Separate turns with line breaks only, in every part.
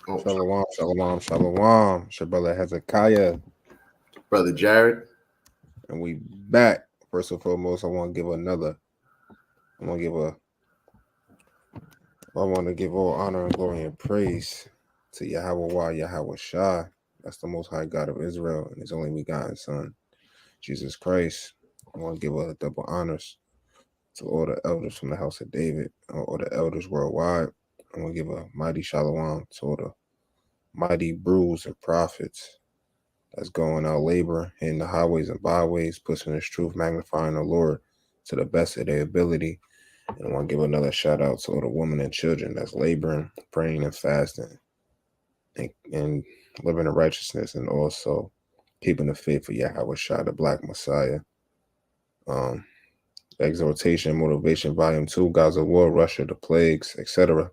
Oh,
Shalom, shalom, shalom. It's your brother Hezekiah,
Brother Jared.
and we back. First and foremost, I want to give all honor and glory and praise to Yahweh Yahweh Shah. That's the Most High God of Israel and His only begotten Son, Jesus Christ. I want to give a double honors to all the elders from the house of David, all the elders worldwide. I want to give a mighty shalom to all the mighty brews and prophets that's going out laboring in the highways and byways, pushing His truth, magnifying the Lord to the best of their ability. And I want to give another shout out to all the women and children that's laboring, praying, and fasting, and living in righteousness, and also keeping the faith for Yahweh Shah, the Black Messiah. Um, Exhortation, Motivation, Volume 2, Gaza War, Russia, the Plagues, etc.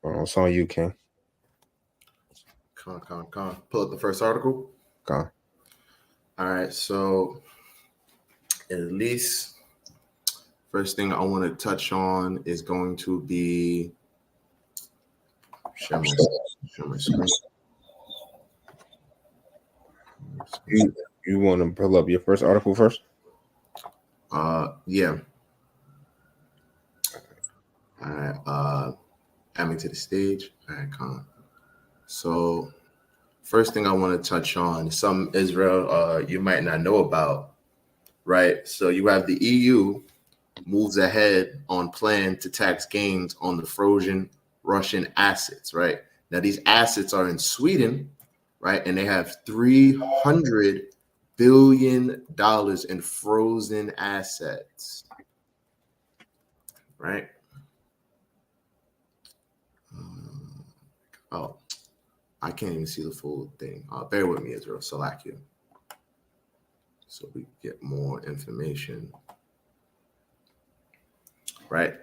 It's on you, King.
Pull up the first article.
Con.
All right, so at least first thing I want to touch on is going to be share my screen.
You want to pull up your first article first?
Yeah. All right. Add me to the stage. All right, So first thing I want to touch on, some Israel you might not know about, right? So you have the EU moves ahead on plan to tax gains on the frozen Russian assets, right? Now these assets are in Sweden, right? And they have $300 billion in frozen assets, right? Oh, I can't even see the full thing. Bear with me, Israel. Salakia. So we get more information. Right?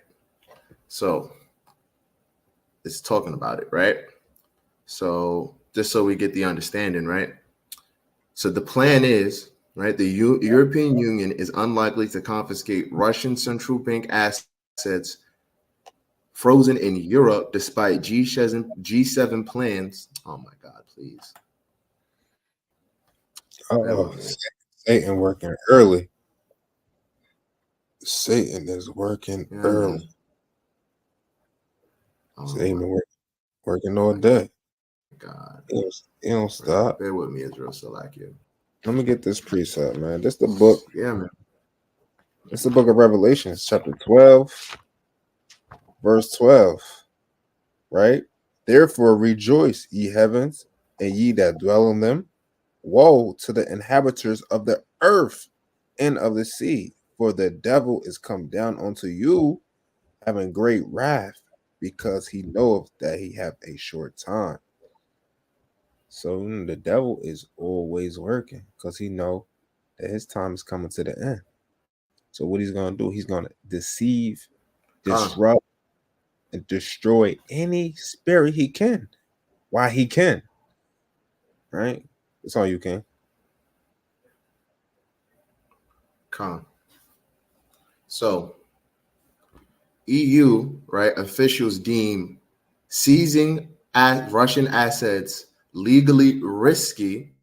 So it's talking about it, right? So just so we get the understanding, right? So the plan is, right, the European Union is unlikely to confiscate Russian central bank assets frozen in Europe despite G7 plans. Oh my God, please.
Satan working early. Satan is working early. Satan working all day.
God.
You don't stop.
Bear with me, Israel Salakia.
Let me get this precept, man. This the book.
Yeah, man.
It's the book of Revelations, chapter 12, verse 12. Right? Therefore rejoice, ye heavens, and ye that dwell in them. Woe to the inhabitants of the earth and of the sea, for the devil is come down unto you, having great wrath, because he knoweth that he have a short time. So the devil is always working because he know that his time is coming to the end. So what he's going to do, he's going to deceive, disrupt, and destroy any spirit he can while he can. Right? That's all you can.
So EU, right, officials deem seizing Russian assets legally risky,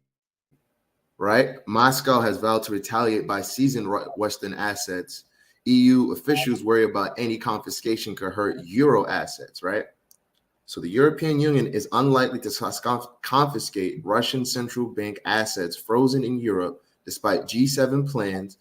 right? Moscow has vowed to retaliate by seizing Western assets. EU officials worry about any confiscation could hurt Euro assets, right? So the European Union is unlikely to confiscate Russian central bank assets frozen in Europe, despite G7 plans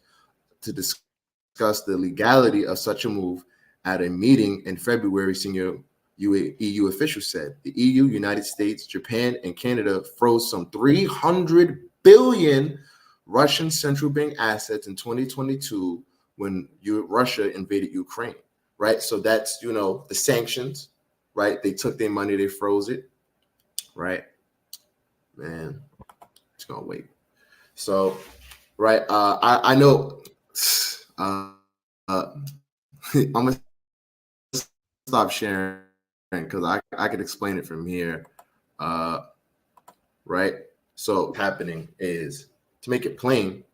to discuss the legality of such a move at a meeting in February. Senior EU officials said the EU, United States, Japan, and Canada froze some 300 billion Russian central bank assets in 2022 when Russia invaded Ukraine, right? So that's, the sanctions, right? They took their money, they froze it, right? Man, it's gonna wait. So, right, I know I'm gonna stop sharing because I could explain it from here. Right? So happening is, to make it plain,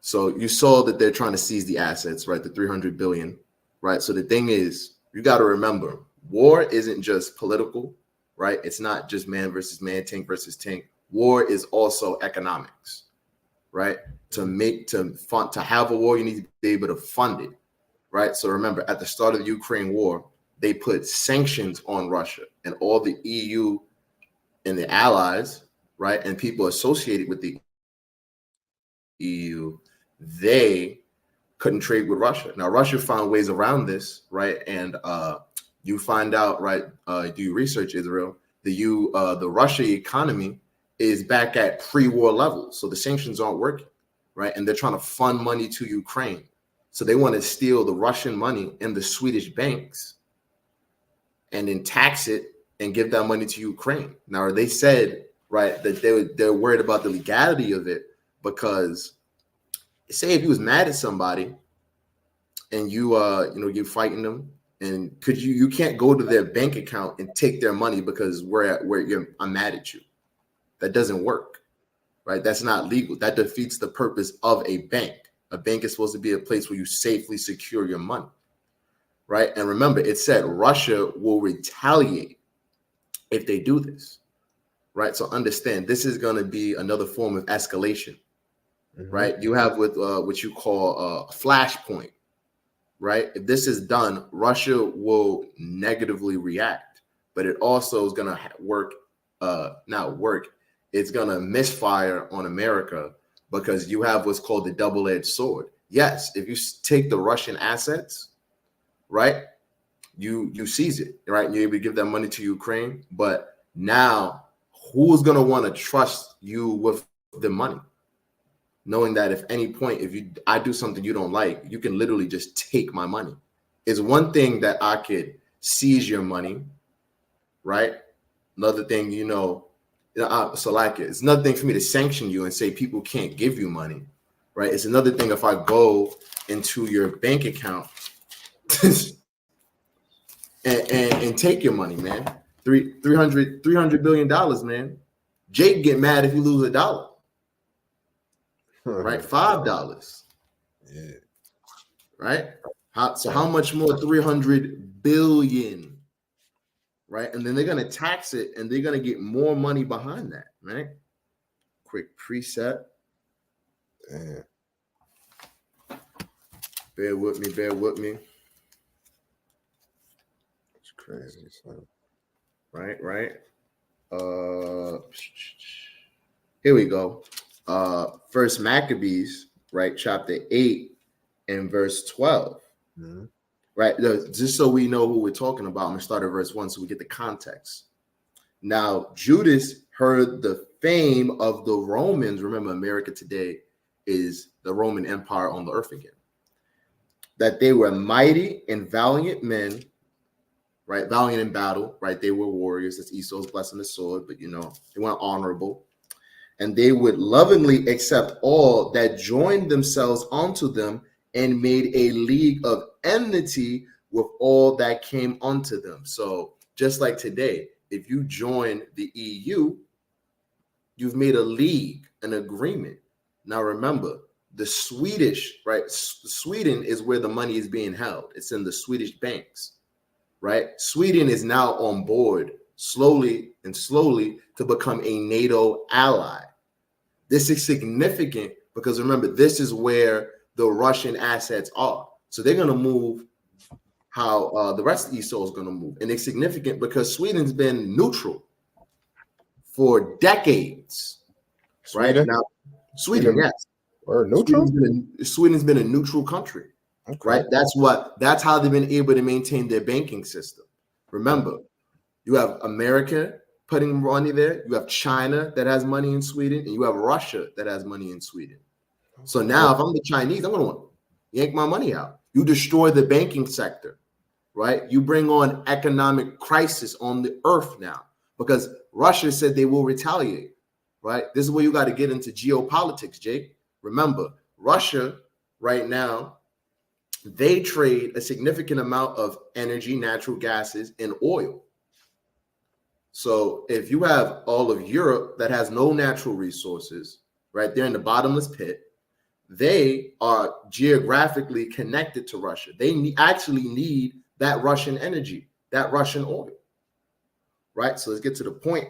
so you saw that they're trying to seize the assets, right? The 300 billion, right? So the thing is, you got to remember, war isn't just political, right? It's not just man versus man, tank versus tank. War is also economics, right? To have a war, you need to be able to fund it, right? So remember, at the start of the Ukraine war, they put sanctions on Russia, and all the EU and the allies, right, and people associated with the EU, they couldn't trade with Russia. Now, Russia found ways around this, right? And you find out, right? Do you research Israel? The Russia economy is back at pre-war levels, so the sanctions aren't working, right? And they're trying to fund money to Ukraine, so they want to steal the Russian money in the Swedish banks and then tax it and give that money to Ukraine. Now, they said, right, that they're worried about the legality of it, because say if you was mad at somebody and you're fighting them, and you can't go to their bank account and take their money because I'm mad at you. That doesn't work, right? That's not legal. That defeats the purpose of a bank. A bank is supposed to be a place where you safely secure your money, right? And remember, it said Russia will retaliate if they do this, right? So understand, this is going to be another form of escalation, right? You have with what you call a flashpoint, right? If this is done, Russia will negatively react, but it also is going to not work. It's going to misfire on America, because you have what's called the double-edged sword. Yes, if you take the Russian assets, right, you seize it, right? You're able to give that money to Ukraine, but now who's going to want to trust you with the money? Knowing that if any point, I do something you don't like, you can literally just take my money. It's one thing that I could seize your money, right? Another thing, it's another thing for me to sanction you and say people can't give you money, right? It's another thing if I go into your bank account and take your money, man. $300 billion, man. Jake get mad if you lose $1. Right, $5.
Yeah.
Right. How much more? 300 billion. Right, and then they're gonna tax it, and they're gonna get more money behind that. Right. Quick preset.
Damn.
Bear with me.
It's crazy, son.
Right. Here we go. First Maccabees, right, chapter 8 and verse 12. Right, just so we know who we're talking about, I'm gonna start at verse 1 so we get the context. Now, Judas heard the fame of the Romans. Remember, America today is the Roman Empire on the earth again. That they were mighty and valiant men, right? Valiant in battle, right? They were warriors. That's Esau's blessing the sword, but they weren't honorable. And they would lovingly accept all that joined themselves unto them, and made a league of enmity with all that came unto them. So just like today, if you join the EU, you've made a league, an agreement. Now remember, the Swedish, right? Sweden is where the money is being held. It's in the Swedish banks, right? Sweden is now on board slowly to become a NATO ally. This is significant because remember, this is where the Russian assets are. So they're going to move how the rest of Esau is going to move. And it's significant because Sweden's been neutral for decades.
Sweden?
Right now, Sweden, yes.
Or neutral?
Sweden's been a neutral country. Okay. Right. That's how they've been able to maintain their banking system. Remember, you have America putting money there. You have China that has money in Sweden, and you have Russia that has money in Sweden. So now if I'm the Chinese, I'm going to want to yank my money out. You destroy the banking sector, right? You bring on economic crisis on the earth now because Russia said they will retaliate, right? This is where you got to get into geopolitics, Jake. Remember, Russia right now, they trade a significant amount of energy, natural gases, and oil. So if you have all of Europe that has no natural resources, right? They're in the bottomless pit. They are geographically connected to Russia. They actually need that Russian energy, that Russian oil. Right? So let's get to the point.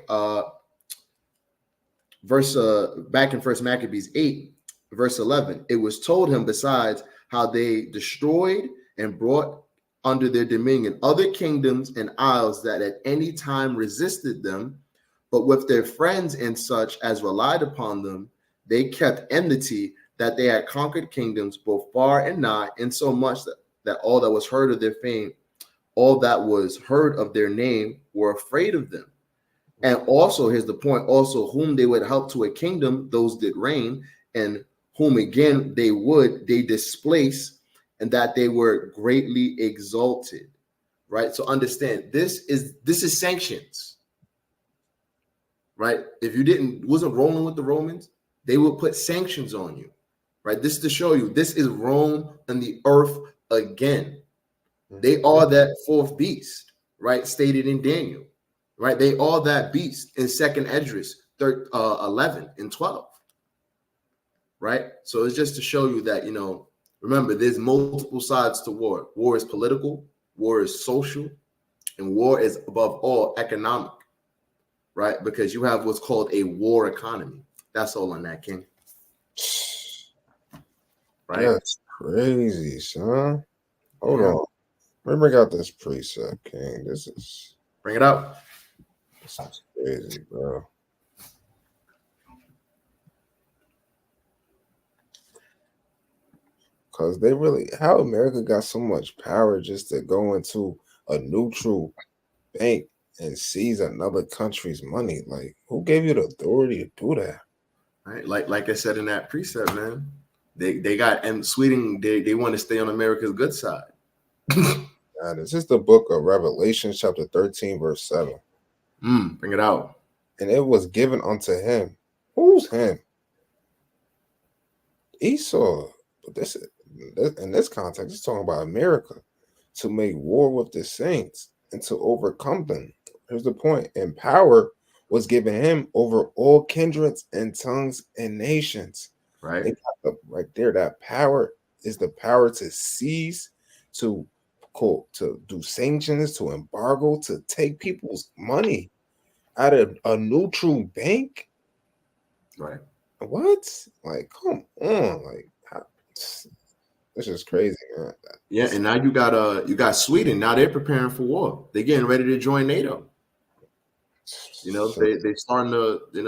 Back in First Maccabees 8, verse 11, it was told him, besides how they destroyed and brought under their dominion other kingdoms and isles that at any time resisted them, but with their friends and such as relied upon them, they kept enmity, that they had conquered kingdoms both far and nigh, insomuch that all that was heard of their fame, all that was heard of their name, were afraid of them. And also, here's the point, also whom they would help to a kingdom, those did reign, and whom again they displace, and that they were greatly exalted. Right? So understand, this is sanctions. Right? If you wasn't rolling with the Romans, they would put sanctions on you. Right? This is to show you this is Rome and the earth again. They are that fourth beast, right? Stated in Daniel. Right, they are that beast in Second Esdras 11 and 12. Right, so it's just to show you that, remember, there's multiple sides to war. War is political, war is social, and war is above all economic. Right, because you have what's called a war economy. That's all on that, King.
Right, that's crazy, son. Hold on, let me bring out this precept, King.
Bring it up.
This is crazy, bro. Because how America got so much power just to go into a neutral bank and seize another country's money. Like, who gave you the authority to do that?
Right, like I said in that precept, man. They got, and Sweden, they want to stay on America's good side.
This is the book of Revelation, chapter 13, verse 7.
Bring it out.
And it was given unto him. Who's him? Esau. But in this context, it's talking about America, to make war with the saints and to overcome them. Here's the point. And power was given him over all kindreds and tongues and nations.
Right.
Right there. That power is the power to seize, to do sanctions, to embargo, to take people's money out of a neutral bank.
Right.
What? Like, come on. Like, this is crazy, man.
Yeah, and now you got Sweden. Now they're preparing for war. They're getting ready to join NATO. They starting to, they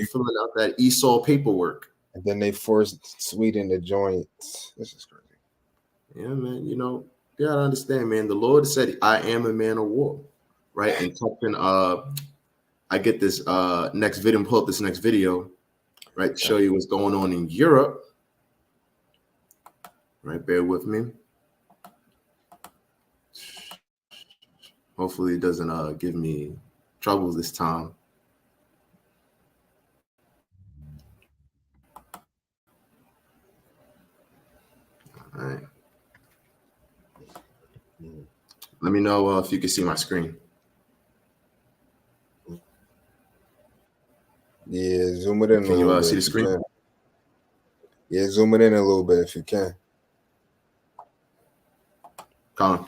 filling out that Esau paperwork.
And then they forced Sweden to join. This is crazy.
Yeah, man. You gotta understand, man. The Lord said, "I am a man of war," right? And talking, I get this next video. Pull up this next video, right, to show you what's going on in Europe. Right, bear with me. Hopefully, it doesn't give me trouble this time. All right. Let me know if you can see my screen.
Yeah, zoom it in.
Can you see the screen?
Yeah, zoom it in a little bit if you can.
Colin.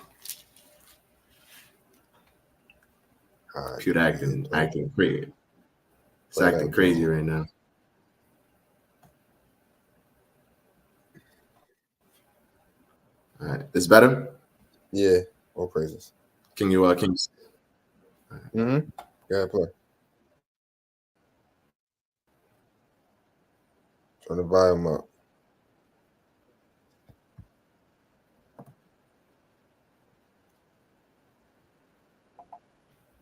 Computer acting crazy. It's acting crazy right now. All right, it's better.
Yeah, all praises.
Can you?
Right. Yeah, play. Turn the volume up.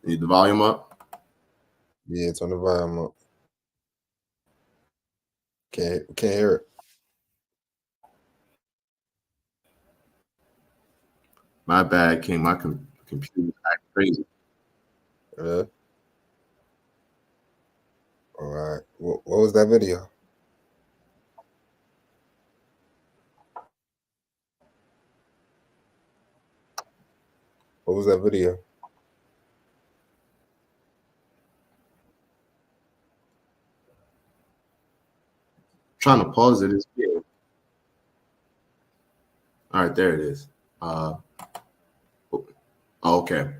Need the volume up?
Yeah, turn the volume up. Can't hear it.
My bad, King. My computer act crazy.
Yeah. All right. What was that video? What was that video?
Trying to pause it. All right, there it is. Okay.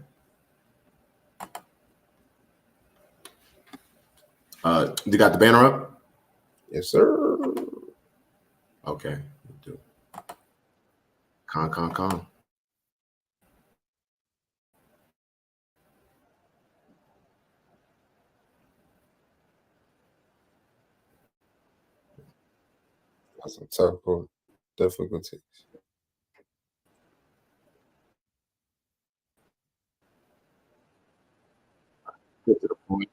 You got the banner up?
Yes, sir.
Okay. Do. Con.
Got some technical difficulties.
Get to the point.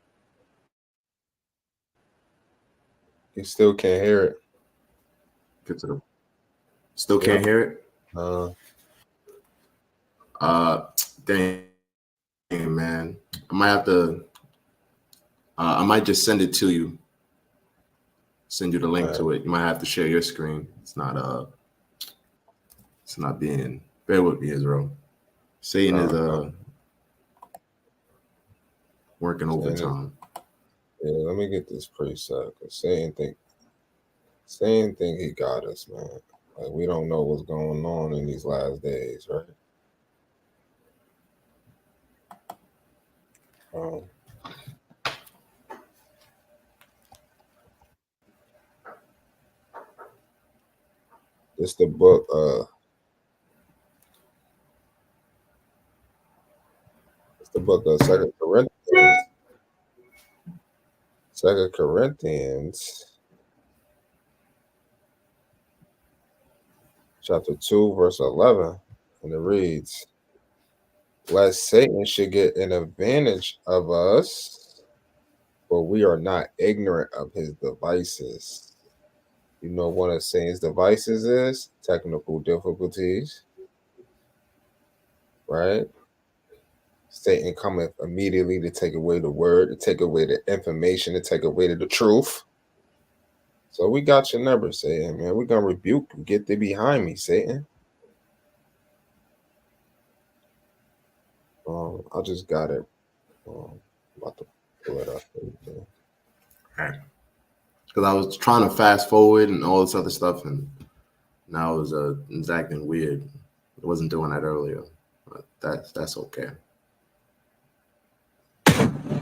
You still can't hear it.
Get to the. Still can't hear it. Dang, man. I might have to. I might just send it to you. Send you the link to it. You might have to share your screen. It's not being. Bear with me, Israel. Satan is working overtime.
Yeah, let me get this preset. Cause Satan think he got us, man. Like we don't know what's going on in these last days, right? It's the book. It's the book of 2 Corinthians. 2 Corinthians, chapter 2, verse 11, and it reads, "Lest Satan should get an advantage of us, for we are not ignorant of his devices." You know, one of Satan's devices is technical difficulties, right? Satan cometh immediately to take away the word, to take away the information, to take away the truth. So we got your number, Satan, man. We're going to rebuke you. Get thee behind me, Satan. I just got it. About to pull it up.
Okay. Because I was trying to fast forward and all this other stuff, and now it's acting weird. It wasn't doing that earlier, but that's okay.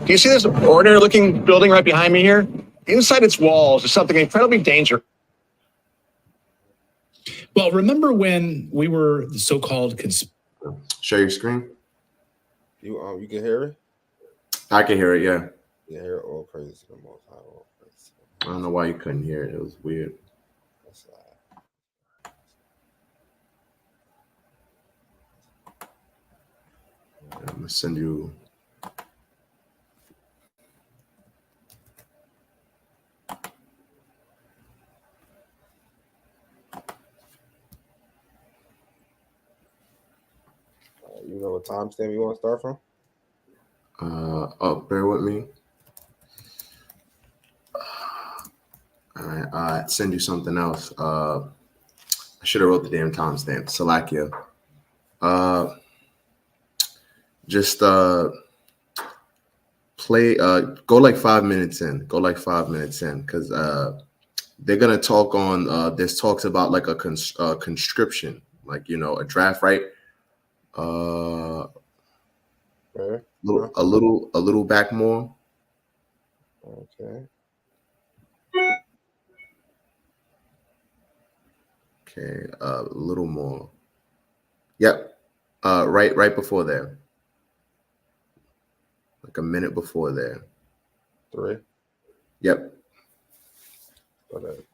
Do you see this ordinary-looking building right behind me here? Inside its walls is something incredibly dangerous.
Well, remember when we were the so-called
Share your screen.
You can hear it?
I can hear it, yeah.
You hear it? All praise to the Most High. All praise.
I don't know why you couldn't hear it. It was weird. I'm going to send you.
You know what timestamp you want to start from?
Bear with me. All right, I send you something else. I should have wrote the damn timestamp. Salakia. Just play. Go like 5 minutes in. Go like 5 minutes in, because they're gonna talk on. There's talks about like a conscription, like a draft, right?
Okay.
A little back more.
Okay.
Okay, a little more. Yep. Right before there. Like a minute before there.
3.
Yep.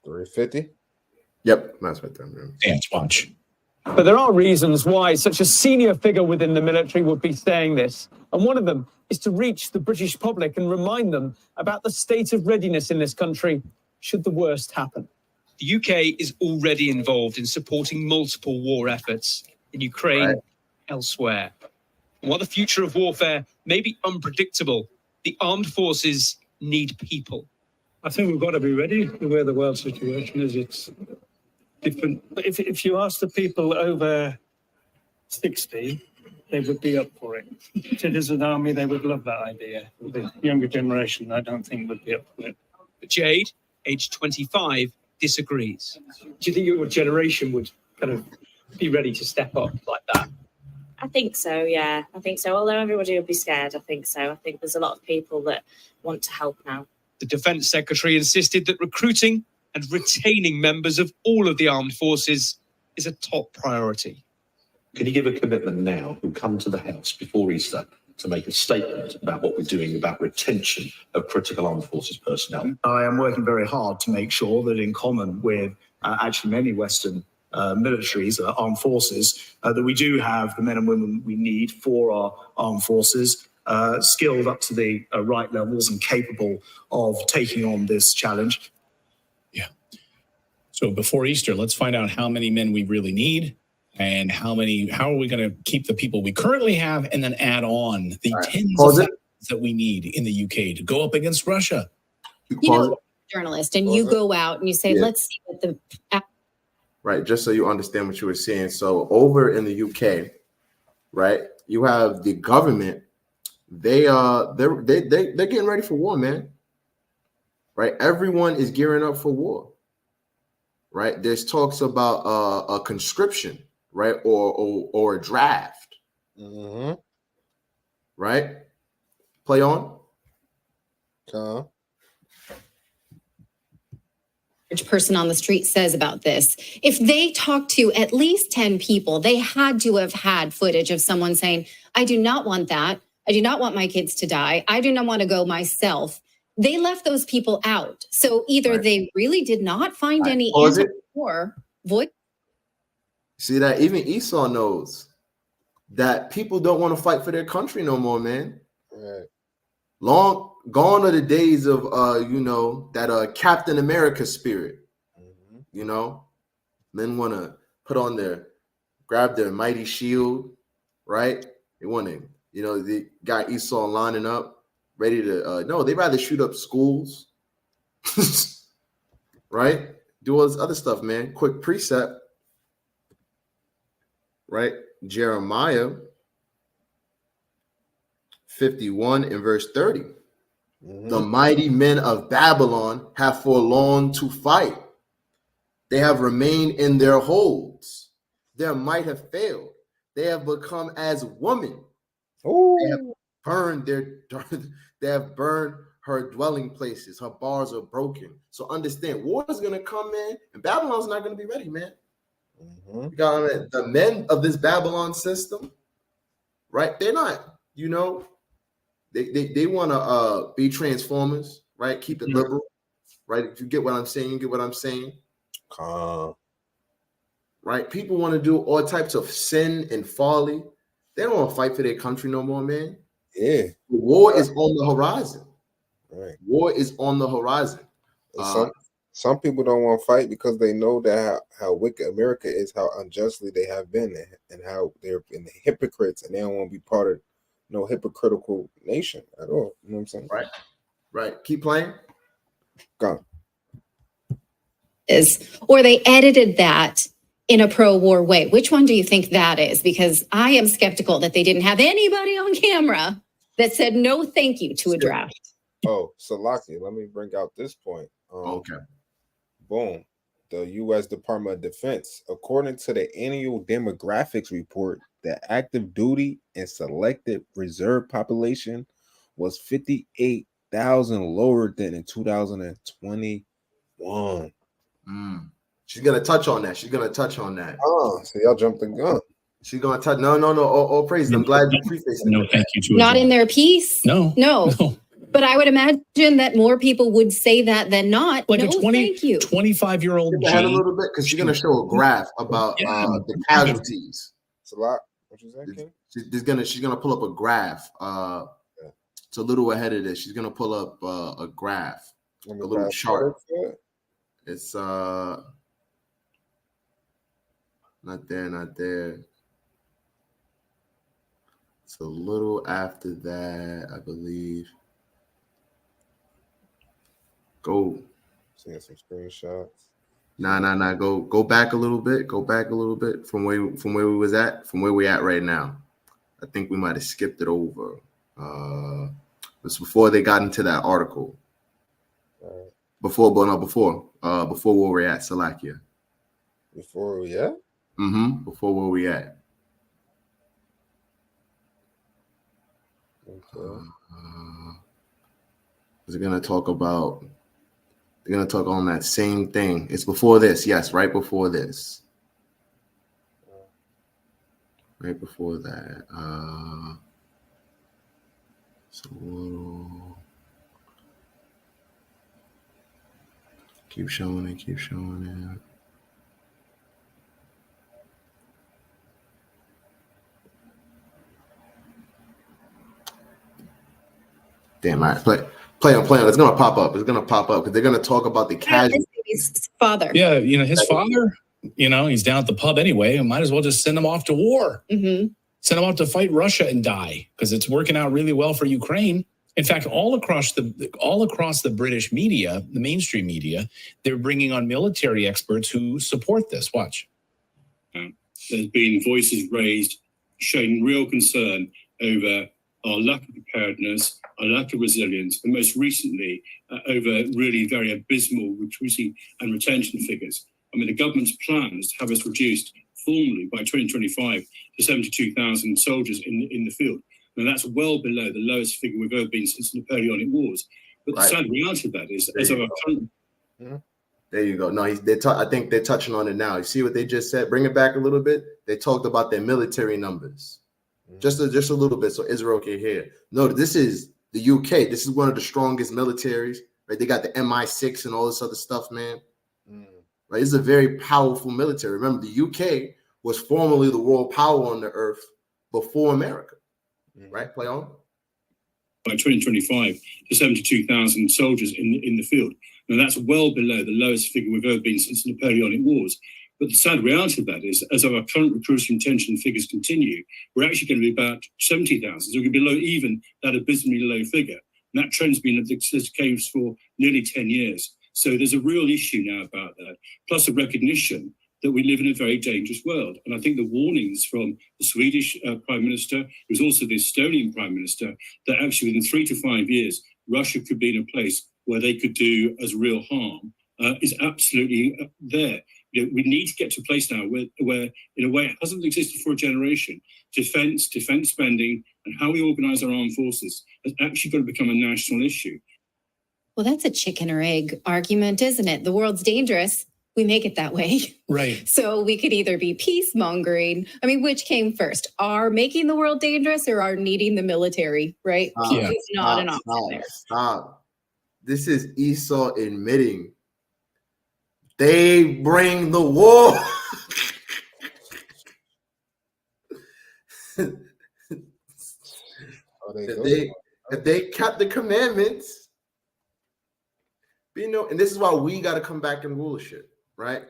350.
Yep, that's right there.
dance watch.
But there are reasons why such a senior figure within the military would be saying this. And one of them is to reach the British public and remind them about the state of readiness in this country should the worst happen.
The UK is already involved in supporting multiple war efforts in Ukraine, elsewhere. And while the future of warfare may be unpredictable, the armed forces need people.
I think we've got to be ready. The way the world situation is, it's different. But if you ask the people over 60, they would be up for it. If it is an army, they would love that idea. The younger generation, I don't think, would be up for it.
But Jade, aged 25, disagrees.
Do you think your generation would kind of be ready to step up like that?
I think so, yeah. I think so. Although everybody would be scared, I think so. I think there's a lot of people that want to help now.
The Defense Secretary insisted that recruiting and retaining members of all of the armed forces is a top priority.
Can you give a commitment now and come to the House before Easter to make a statement about what we're doing about retention of critical armed forces personnel?
I am working very hard to make sure that, in common with actually many Western militaries, armed forces, that we do have the men and women we need for our armed forces, skilled up to the right levels and capable of taking on this challenge.
Yeah. So before Easter, let's find out how many men we really need and how are we going to keep the people we currently have and then add on the tens of thousands that we need in the UK to go up against Russia.
You know, journalist, and you go out and you say, let's see what the...
Right, just so you understand what you were saying. So over in the UK, right, you have the government. They're getting ready for war, man. Right, everyone is gearing up for war. Right, there's talks about a conscription, right, or a draft. Right, play on.
Person on the street says about this. If they talk to at least 10 people, they had to have had footage of someone saying, I do not want that. I do not want my kids to die. I do not want to go myself. They left those people out. So either they really did not find any anti-war voice.
See that even Esau knows that people don't want to fight for their country no more, man.
Right.
Long gone are the days of that Captain America spirit. Men want to grab their mighty shield, right? They want to, they got Esau lining up, ready to no, they'd rather shoot up schools, right? Do all this other stuff, man. Quick precept, right? Jeremiah 51 and verse 30. The mighty men of Babylon have forlorn to fight. They have remained in their holds. Their might have failed. They have become as women. They have burned her dwelling places. Her bars are broken. So understand, war is going to come, man, and Babylon's not going to be ready, man. You got the men of this Babylon system, right? They're not, They want to be transformers, right? Keep it liberal, right? If you get what I'm saying, you get what I'm saying. Right? People want to do all types of sin and folly. They don't want to fight for their country no more, man.
Yeah.
War is on the horizon.
Right.
War is on the horizon.
Some people don't want to fight because they know that how wicked America is, how unjustly they have been, and how they're in the hypocrites, and they don't want to be part of no hypocritical nation at all. You know what I'm saying?
Right. Keep playing.
Go.
Or they edited that in a pro-war way. Which one do you think that is? Because I am skeptical that they didn't have anybody on camera that said no thank you to a draft.
Oh, Salaki, let me bring out this point.
Okay.
Boom. The U.S. Department of Defense, according to the annual demographics report, the active duty and selected reserve population was 58,000 lower than in 2021.
She's gonna touch on that.
Oh, so y'all jumped the gun.
She's gonna touch. No. All praise. I'm glad you prefaced it.
No, thank you to
Not in their piece.
No.
But I would imagine that more people would say that than not.
Like
no,
a
25-year-old
ahead a little bit because she's gonna show a graph about the casualties.
It's a lot. What you say,
She's gonna pull up a graph. It's a little ahead of this. She's gonna pull up a graph, a little chart. It's not there. It's a little after that, I believe. Go.
Seeing some screenshots.
Nah. Go back a little bit. From where we was at, from where we at right now. I think we might have skipped it over. It was before they got into that article. Before where we're at, Salakia.
Before we at?
Before where we at.
Okay.
They're gonna talk about. They're gonna talk on that same thing. It's before this, yes, right before this. Right before that. So keep showing it, keep showing it. Damn, all right, play on. It's gonna pop up. It's gonna pop up because they're gonna talk about the casual.
His father.
Yeah, his father. He's down at the pub anyway. And might as well just send him off to war.
Mm-hmm.
Send him off to fight Russia and die because it's working out really well for Ukraine. In fact, all across the British media, the mainstream media, they're bringing on military experts who support this. Watch.
There's been voices raised showing real concern over our lack of preparedness, our lack of resilience, and most recently over really very abysmal recruiting and retention figures. I mean, the government's plan is to have us reduced formally by 2025 to 72,000 soldiers in the field. And that's well below the lowest figure we've ever been since the Napoleonic Wars. But the sad reality of that is, as of our current...
There you go. No, I think they're touching on it now. You see what they just said? Bring it back a little bit. They talked about their military numbers. Just a little bit so Israel can hear. No, this is the UK. This is one of the strongest militaries. Right? They got the MI6 and all this other stuff, man. Right? It's a very powerful military. Remember, the UK was formerly the world power on the earth before America. Right? Play on.
By 2025 to 72,000 soldiers in the field. And that's well below the lowest figure we've ever been since the Napoleonic Wars. But the sad reality of that is, as our current recruiting retention figures continue, we're actually going to be about 70,000. So we're going to be below even that abysmally low figure. And that trend's been the case for nearly 10 years. So there's a real issue now about that, plus a recognition that we live in a very dangerous world. And I think the warnings from the Swedish Prime Minister, who's also the Estonian Prime Minister, that actually within 3 to 5 years, Russia could be in a place where they could do as real harm is absolutely there. We need to get to a place now where, in a way, it hasn't existed for a generation. Defense spending, and how we organize our armed forces has actually got to become a national issue.
Well, that's a chicken or egg argument, isn't it? The world's dangerous. We make it that way.
Right.
So we could either be peace-mongering. I mean, which came first? Our making the world dangerous or our needing the military, right? Peace is not an option there.
Stop. This is Esau admitting they bring the war. If they kept the commandments, and this is why we got to come back in rulership, right?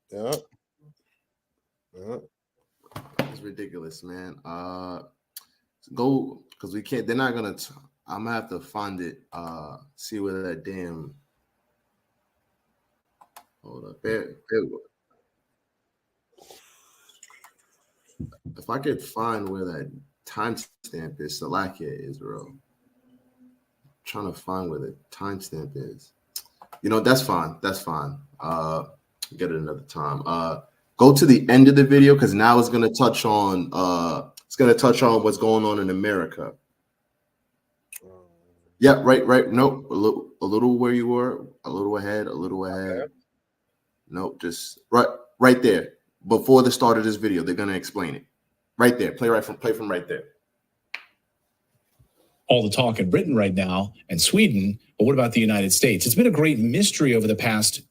Yeah.
It's ridiculous, man. Go because we can't. They're not gonna. I'm gonna have to find it. See where that damn. Hold up. If I could find where that timestamp is, Salakia, Israel. I'm trying to find where the timestamp is. That's fine. That's fine. Get it another time. Go to the end of the video because now it's gonna touch on what's going on in America. Yeah, right. Nope. A little where you were, a little ahead. Okay. Nope, just right there. Before the start of this video, they're gonna explain it. Right there. Play from right there.
All the talk in Britain right now and Sweden, but what about the United States? It's been a great mystery over the past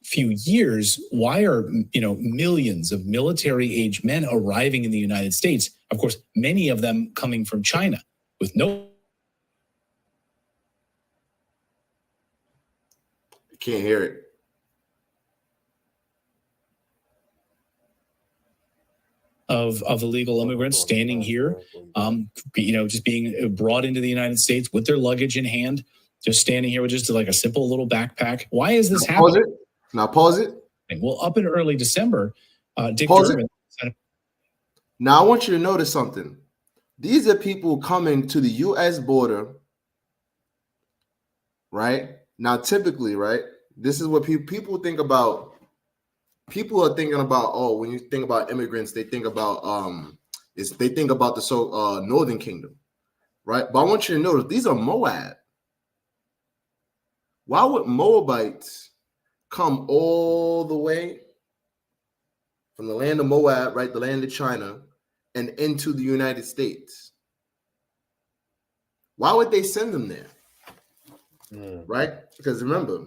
few years. Why are millions of military-age men arriving in the United States? Of course, many of them coming from China with no.
I can't hear it.
Of illegal immigrants standing here, just being brought into the United States with their luggage in hand, just standing here with just like a simple little backpack. Why is this happening?
Now pause it.
Well, up in early December, Dick
Durbin. Now I want you to notice something. These are people coming to the U.S. border, right? Now, typically, right, this is what people think about. People are thinking about, when you think about immigrants, they think about the Northern Kingdom, right? But I want you to notice these are Moab. Why would Moabites come all the way from the land of Moab, right, the land of China, and into the United States? Why would they send them there? Right? Because remember,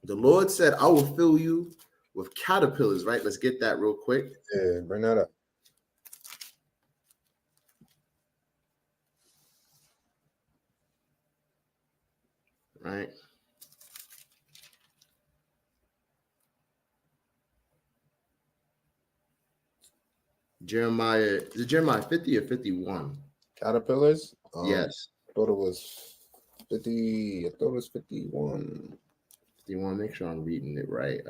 the Lord said, I will fill you with caterpillars, right? Let's get that real quick.
Yeah, bring that up.
Right? Jeremiah, is it Jeremiah 50 or 51?
Caterpillars?
Yes.
I thought it was 50. I thought it was 51.
You want to make sure I'm reading it right.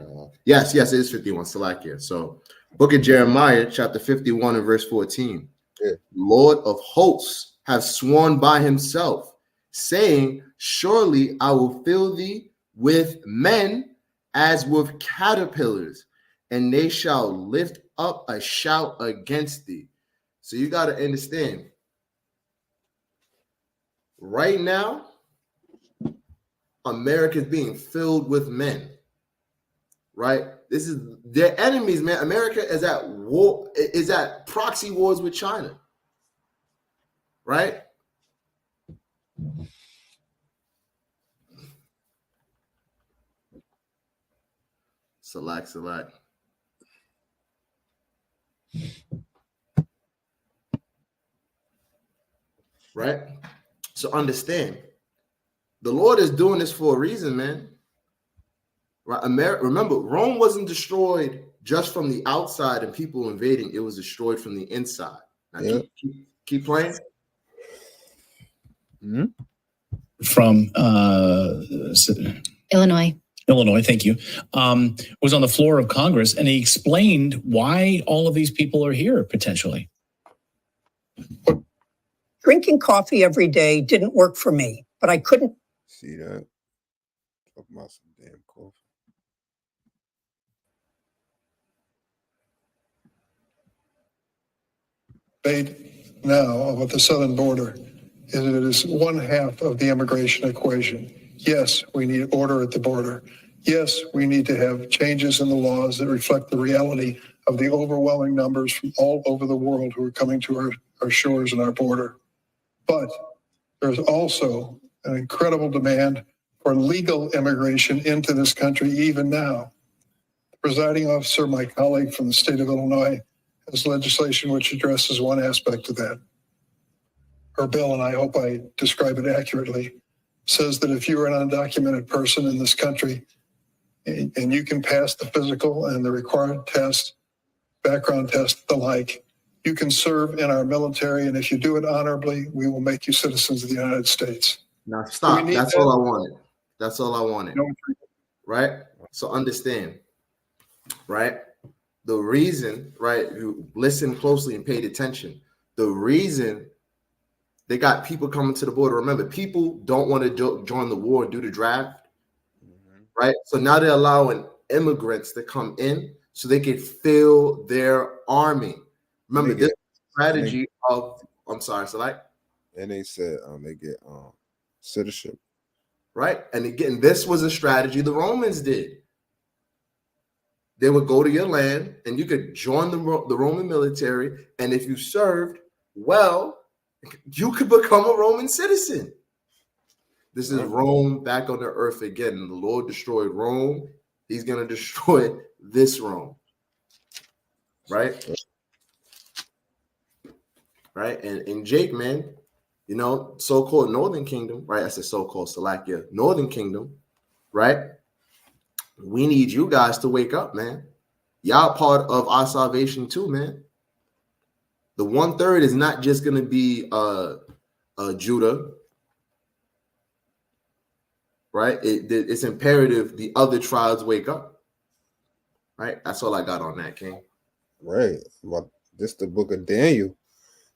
Yes, it is 51. Salakia. So, book of Jeremiah, chapter 51 and verse 14.
Yeah.
Lord of hosts have sworn by himself, saying, surely I will fill thee with men as with caterpillars, and they shall lift up a shout against thee. So you got to understand, right now, America is being filled with men, right? This is their enemies, man. America is at war, is at proxy wars with China, right? Select. Right? So understand, the Lord is doing this for a reason, man. Right? Remember, Rome wasn't destroyed just from the outside and people invading. It was destroyed from the inside. Now
Yeah.
keep playing.
Mm-hmm.
From
Illinois.
Illinois, thank you, was on the floor of Congress, and he explained why all of these people are here potentially.
Drinking coffee every day didn't work for me, but I couldn't.
See that? Talk about some damn coffee.
Debate now about the southern border is that it is one half of the immigration equation. Yes, we need order at the border. Yes, we need to have changes in the laws that reflect the reality of the overwhelming numbers from all over the world who are coming to our shores and our border. But there's also an incredible demand for legal immigration into this country even now. The presiding officer, my colleague from the state of Illinois, has legislation which addresses one aspect of that. Her bill, and I hope I describe it accurately, says that if you're an undocumented person in this country and you can pass the physical and the required test, background test, the like, you can serve in our military, and if you do it honorably, we will make you citizens of the United States.
Now stop. That's all I wanted. That's all I wanted. Right? So understand, right? The reason, right? You listen closely and paid attention. The reason they got people coming to the border. Remember, people don't want to join the war and do the draft, right? So now they're allowing immigrants to come in so they can fill their army. Remember, this strategy of, I'm sorry, so like,
and they said they get citizenship,
right? And again, this was a strategy the Romans did. They would go to your land and you could join the Roman military, and if you served well, you could become a Roman citizen. This is Rome back on the earth again. The Lord destroyed Rome. He's going to destroy this Rome. Right? Right? And Jake, man, you know, so-called Northern Kingdom, right? I said so-called Salakia, Northern Kingdom, right? We need you guys to wake up, man. Y'all part of our salvation too, man. The 1/3 is not just going to be Judah, right? It's imperative the other tribes wake up, right? That's all I got on that, King.
Right. Well, this the book of Daniel,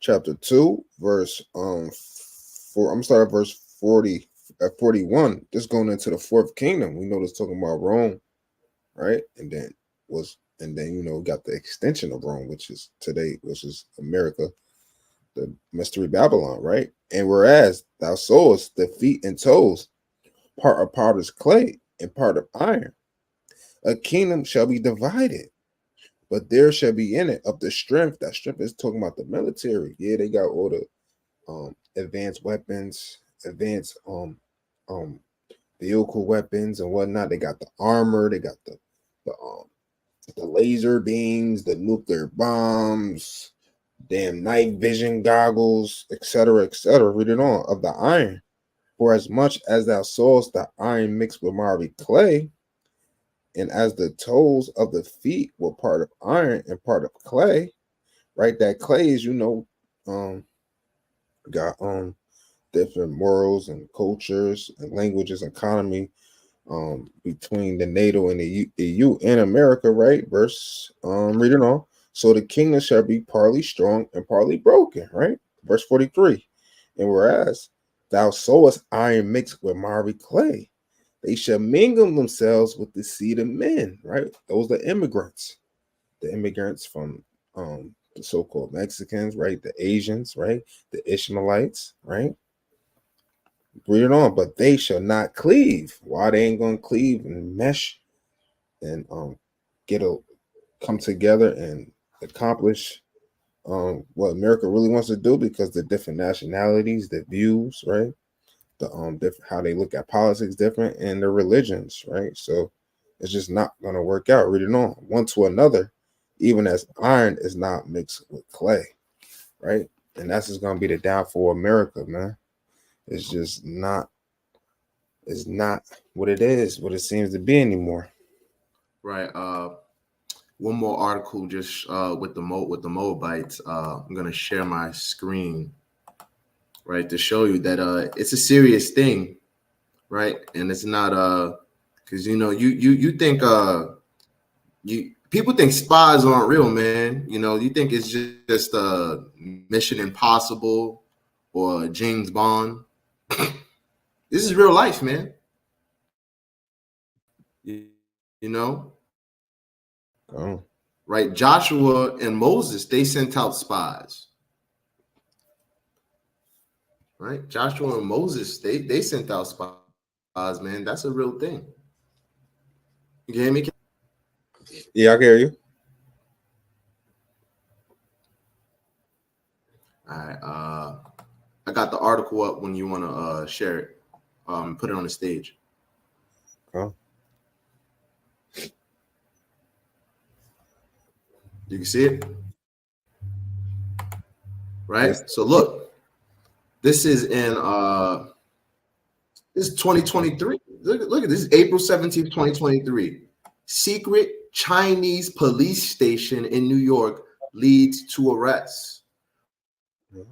chapter 2, verse 4. I'm starting at verse 40 at 41. This going into the fourth kingdom. We know this talking about Rome, right? And then you know, got the extension of Rome, which is today, which is America, the mystery Babylon, right? And whereas thou sawest the feet and toes part of potter's clay and part of iron. A kingdom shall be divided, but there shall be in it of the strength. That strength is talking about the military. Yeah, they got all the advanced weapons, advanced vehicle weapons and whatnot. They got the armor, they got the laser beams, the nuclear bombs, damn night vision goggles, etc., etc. Read it on of the iron. For as much as thou sawest the iron mixed with marry clay, and as the toes of the feet were part of iron and part of clay, right? That clay is, got different morals and cultures and languages and economy between the NATO and the EU and America, right? Verse reading on. So the kingdom shall be partly strong and partly broken, right? Verse 43. And whereas thou sowest iron mixed with marry clay, they shall mingle themselves with the seed of men, right? Those are immigrants, the immigrants from the so-called Mexicans, right? The Asians, right? The Ishmaelites, right? Read it on, but they shall not cleave. Why they ain't gonna cleave and mesh and come together and accomplish what America really wants to do? Because the different nationalities, the views, right? The different how they look at politics different and their religions, right? So it's just not gonna work out. Read it on, one to another, even as iron is not mixed with clay, right? And that's just gonna be the downfall of America, man. It's just not. It's not what it is, what it seems to be anymore.
Right. One more article just with the Moabites. I'm gonna share my screen, right, to show you that it's a serious thing, right? And it's not because you think people think spies aren't real, man. You think it's just Mission Impossible or James Bond. This is real life, man. You know, right? Joshua and Moses, they sent out spies. Right? Joshua and Moses, they sent out spies, man. That's a real thing. You can hear me?
Yeah, I can hear you.
All right. I got the article up when you want to share it. Put it on the stage. You can see it? Right? Yes. So look, this is in this is 2023. Look at this. This is April 17th, 2023. Secret Chinese police station in New York leads to arrests.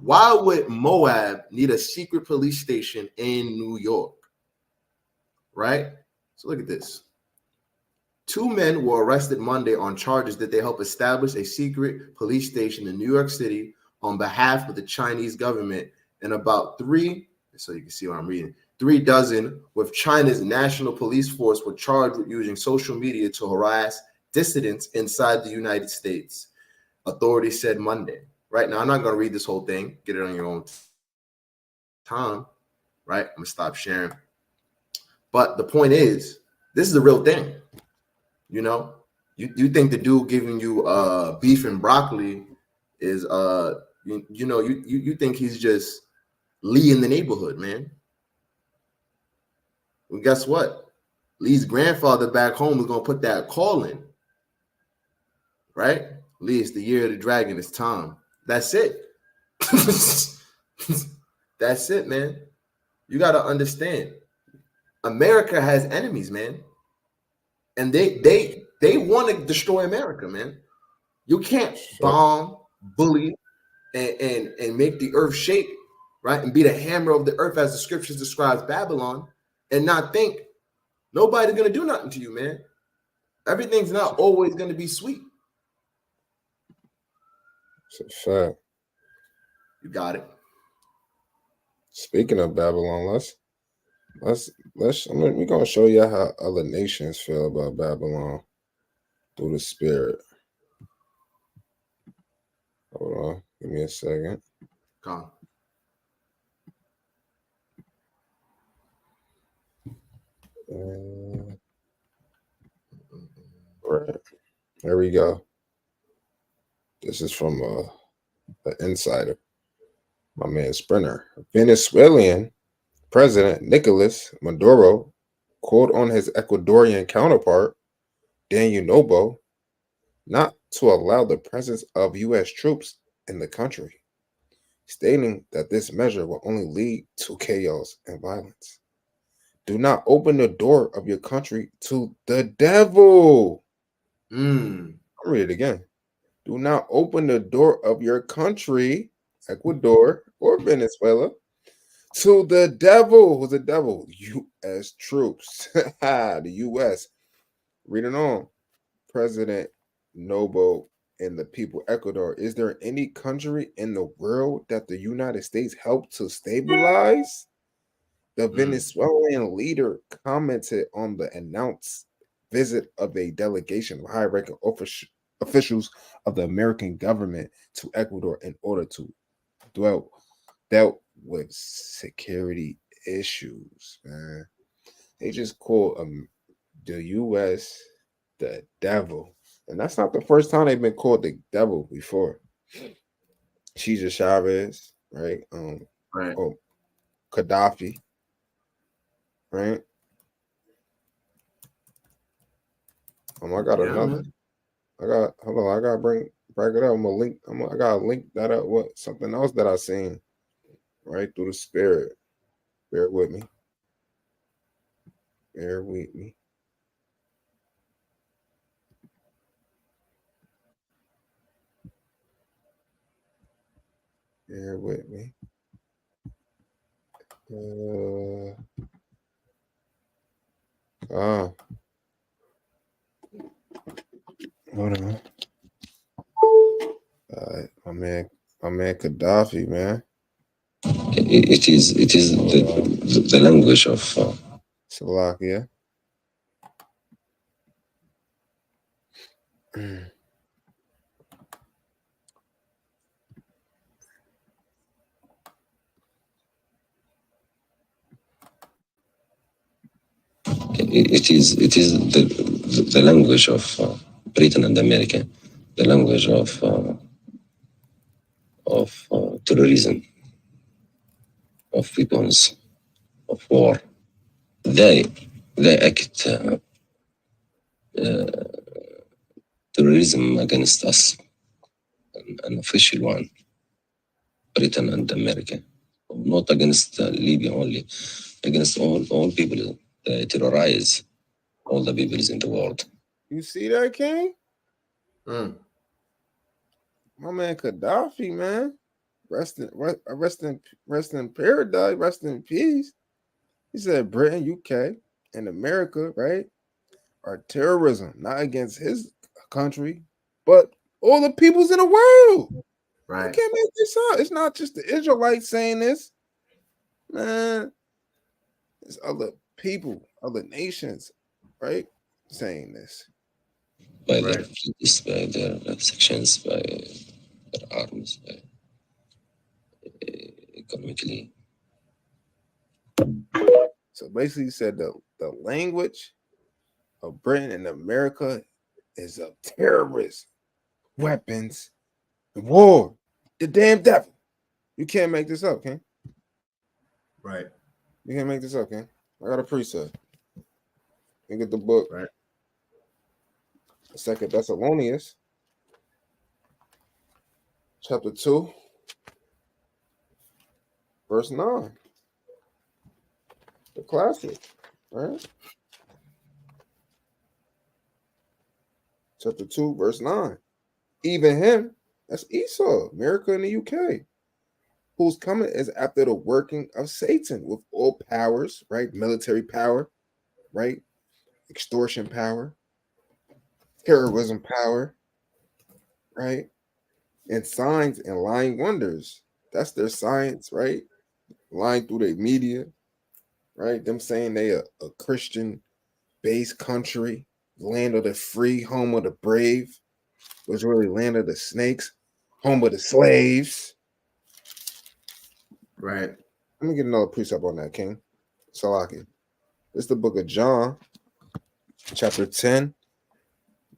Why would Moab need a secret police station in New York? Right? So look at this. 2 men were arrested Monday on charges that they helped establish a secret police station in New York City on behalf of the Chinese government, and about 3, so you can see what I'm reading, 3 dozen with China's national police force were charged with using social media to harass dissidents inside the United States, authorities said Monday. Right now, I'm not going to read this whole thing. Get it on your own time. Right? I'm going to stop sharing. But the point is, this is the real thing. You think the dude giving you beef and broccoli is you think he's just Lee in the neighborhood, man. Well, guess what? Lee's grandfather back home is gonna put that call in. Right? Lee, it's the year of the dragon, it's time. That's it. That's it, man. You gotta understand. America has enemies, man. And they want to destroy America, man. You can't bomb, bully, and make the earth shake, right? And be the hammer of the earth as the scriptures describes Babylon, and not think nobody's gonna do nothing to you, man. Everything's not always gonna be sweet.
It's a fact.
You got it.
Speaking of Babylon, we're gonna show you how other nations feel about Babylon through the spirit. Hold on, give me a second.
Come on.
Right. There we go. This is from an insider. My man Sprinter. Venezuelan President Nicolas Maduro called on his Ecuadorian counterpart, Daniel Noboa, not to allow the presence of U.S. troops in the country, stating that this measure will only lead to chaos and violence. Do not open the door of your country to the devil. I'll read it again. Do not open the door of your country, Ecuador or Venezuela, to the devil. Who's the devil? U.S. troops. The U.S. Read it on. President Noboa and the people Ecuador. Is there any country in the world that the United States helped to stabilize? The Venezuelan leader commented on the announced visit of a delegation of high-ranking officials of the American government to Ecuador in order to dealt with security issues. Man, they just called the U.S. the devil, and that's not the first time they've been called the devil before. Cesar Chavez, right?
Right.
Oh, Gaddafi, right? I got another.
Man.
Hold on. I gotta bring it up. I gotta link that up with something else that I seen right through the spirit. Bear with me. Bear with me. Bear with me. Hold on. My man Gaddafi, man.
It is the language of
Slovakia.
it is the language of Britain and America, the language of terrorism, of weapons, of war. They act terrorism against us, an official one, Britain and America, not against Libya only, against all people. They terrorize all the peoples in the world.
You see that, King? My man Gaddafi, man. Rest in paradise, rest in peace. He said Britain, UK, and America, right, are terrorism, not against his country, but all the peoples in the world.
Right.
You can't make this up. It's not just the Israelites saying this, man. It's other people, other nations, right, saying this.
By their fleets, by their sections, by their arms, economically.
So basically, he said the language of Britain and America is of terrorists, weapons, and war. The damn devil. You can't make this up, King.
Right.
You can't make this up, King. I got a precept. You get the book.
Right.
Second Thessalonians, chapter 2, verse 9. The classic, right? Chapter 2, verse 9. Even him, that's Esau, America in the UK, whose coming is after the working of Satan with all powers, right? Military power, right? Extortion power, terrorism power, right? And signs and lying wonders. That's their science, right? Lying through their media, right? Them saying they a Christian-based country, land of the free, home of the brave, was really land of the snakes, home of the slaves.
Right.
Let me get another precept on that, King. Salaki. It's the book of John, chapter 10,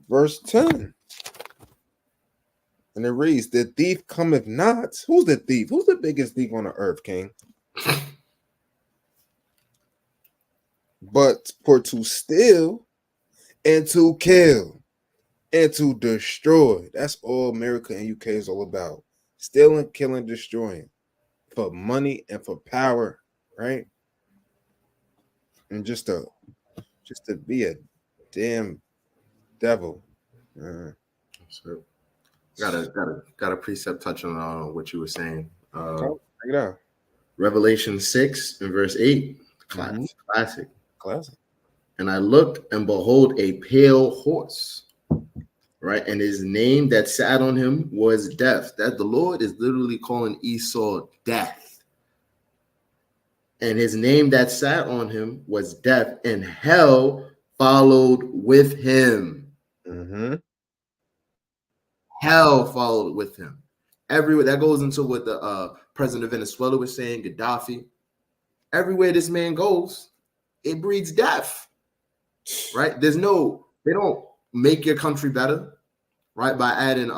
verse 10. And it reads, the thief cometh not. Who's the thief? Who's the biggest thief on the earth, King? But for to steal and to kill and to destroy. That's all America and UK is all about. Stealing, killing, destroying. For money and for power, right? And just to be a damn devil.
So got a precept touching on what you were saying.
Check it out.
Revelation 6 and verse 8. Classic. And I looked, and behold, a pale horse, right? And his name that sat on him was Death. That the Lord is literally calling Esau Death. And his name that sat on him was Death, and hell followed with him. Hell followed with him. Everywhere that goes into what the president of Venezuela was saying, Gaddafi. Everywhere this man goes, it breeds death. Right? They don't make your country better, right? By adding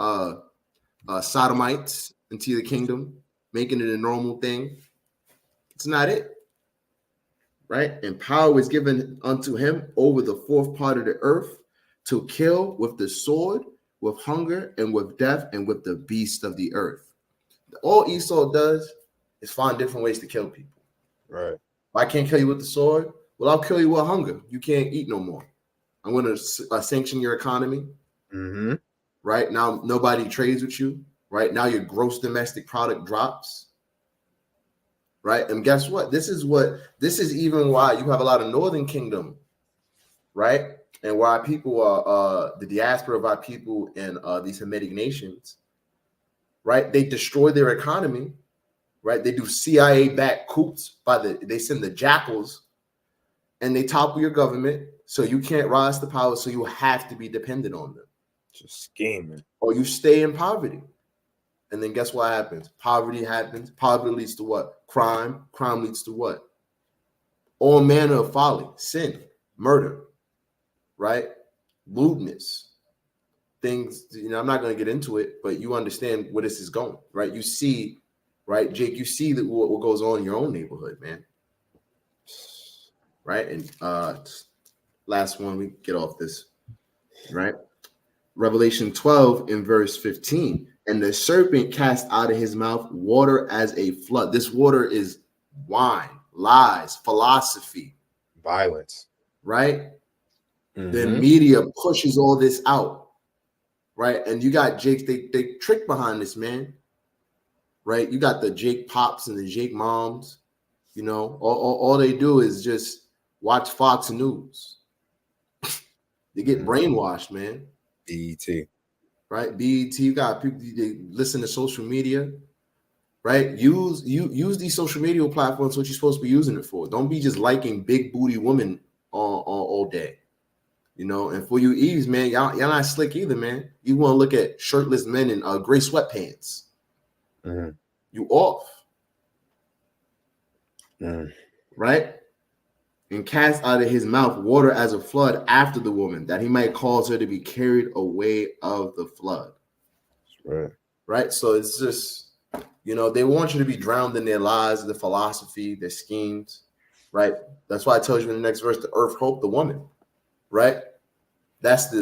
sodomites into the kingdom, making it a normal thing. It's not it. Right? And power is given unto him over the fourth part of the earth to kill with the sword, with hunger, and with death, and with the beast of the earth. All Esau does is find different ways to kill people.
Right.
If I can't kill you with the sword, well, I'll kill you with hunger. You can't eat no more. I'm going to sanction your economy. Right now, nobody trades with you. Right now, your gross domestic product drops. Right, and guess what? This is even why you have a lot of Northern Kingdom, right, and why people are the diaspora of our people in these Hamitic nations. Right, they destroy their economy. Right, they do CIA-backed coups they send the jackals, and they topple your government. So you can't rise to power, so you have to be dependent on them.
Just scheming.
Or you stay in poverty. And then guess what happens? Poverty happens. Poverty leads to what? Crime. Crime leads to what? All manner of folly, sin, murder, right? Lewdness. Things, I'm not going to get into it, but you understand where this is going, right? You see, right, Jake, you see that what goes on in your own neighborhood, man. Right? And last one, we get off this, right? Revelation 12 in verse 15. And the serpent cast out of his mouth water as a flood. This water is wine, lies, philosophy,
violence.
Right? The media pushes all this out. Right? And you got Jake, they trick behind this, man. Right? You got the Jake Pops and the Jake Moms. All they do is just watch Fox News. They get brainwashed, man.
BET.
Right, BET. You got people. They listen to social media, right? Use these social media platforms. What you're supposed to be using it for. Don't be just liking big booty women all day, And for you Eves, man, y'all not slick either, man. You want to look at shirtless men in gray sweatpants. You off, right? And cast out of his mouth water as a flood after the woman, that he might cause her to be carried away of the flood. Right. So it's just, they want you to be drowned in their lies, their philosophy, their schemes. Right. That's why I told you in the next verse, the earth helped the woman. Right. That's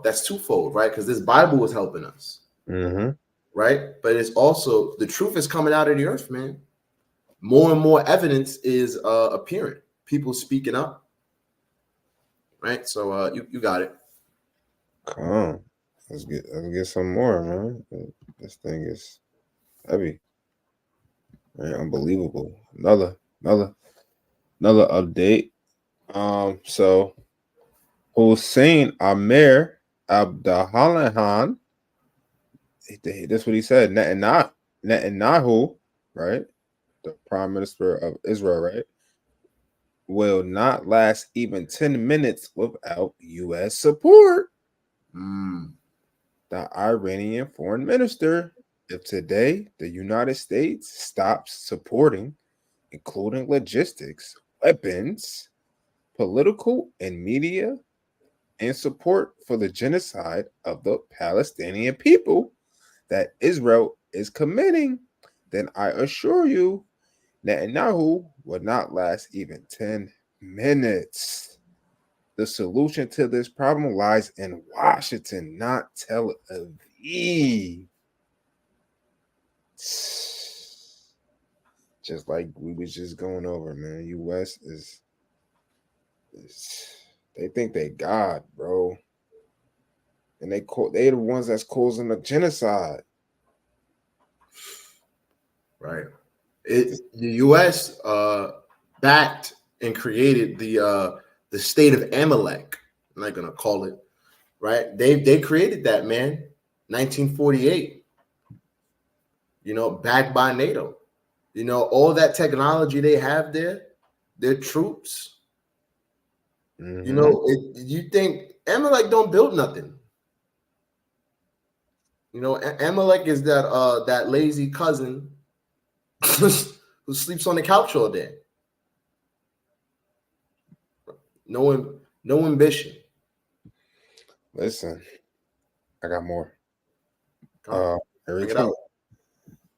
that's twofold, right? Because this Bible is helping us. Right. But it's also the truth is coming out of the earth, man. More and more evidence is appearing. People speaking up, right? So you got it.
Come on, let's get some more, man. This thing is heavy, man. Unbelievable. Another update. So Hussein Amir Abdallahan. That's what he said. Netanyahu, right? The Prime Minister of Israel, right? Will not last even 10 minutes without U.S. support. The Iranian foreign minister, if today the United States stops supporting, including logistics, weapons, political and media and support for the genocide of the Palestinian people that Israel is committing, then I assure you, Netanyahu will not last even 10 minutes. The solution to this problem lies in Washington, not Tel Aviv. Just like we was just going over, man. U.S. is they think they God, bro. And they the ones that's causing the genocide.
Right. The U.S. Backed and created the state of Amalek. I'm not gonna call it right. They created that, man. 1948. You know, backed by NATO. You know, all that technology they have there, their troops.
Mm-hmm.
You know, you think Amalek don't build nothing. You know, Amalek is that lazy cousin who sleeps on the couch all day. No ambition.
Listen, I got more.
Bring it out.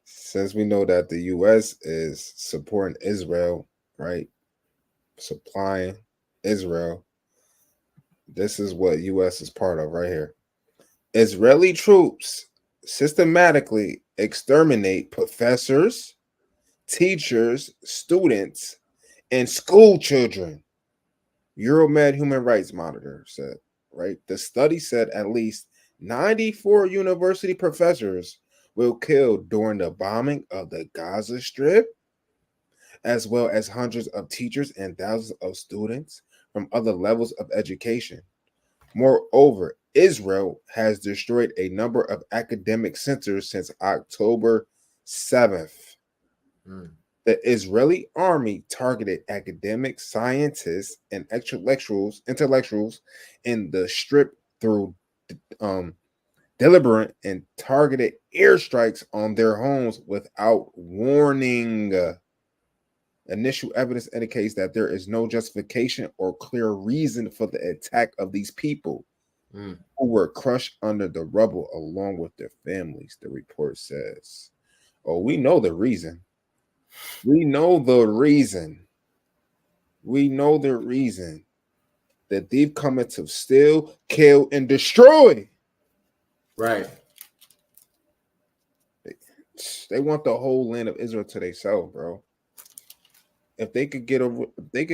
Since we know that the U.S. is supporting Israel, right? Supplying Israel. This is what U.S. is part of right here. Israeli troops systematically exterminate professors, teachers, students, and school children. Euromed Human Rights Monitor said, right? The study said at least 94 university professors were killed during the bombing of the Gaza Strip, as well as hundreds of teachers and thousands of students from other levels of education. Moreover, Israel has destroyed a number of academic centers since October 7th. The Israeli army targeted academic scientists and intellectuals in the Strip through deliberate and targeted airstrikes on their homes without warning. Initial evidence indicates that there is no justification or clear reason for the attack of these people who were crushed under the rubble along with their families, the report says. Oh, we know the reason. We know the reason. We know the reason that they've come to steal, kill, and destroy.
Right.
They want the whole land of Israel to themselves, bro. If they could get over, if they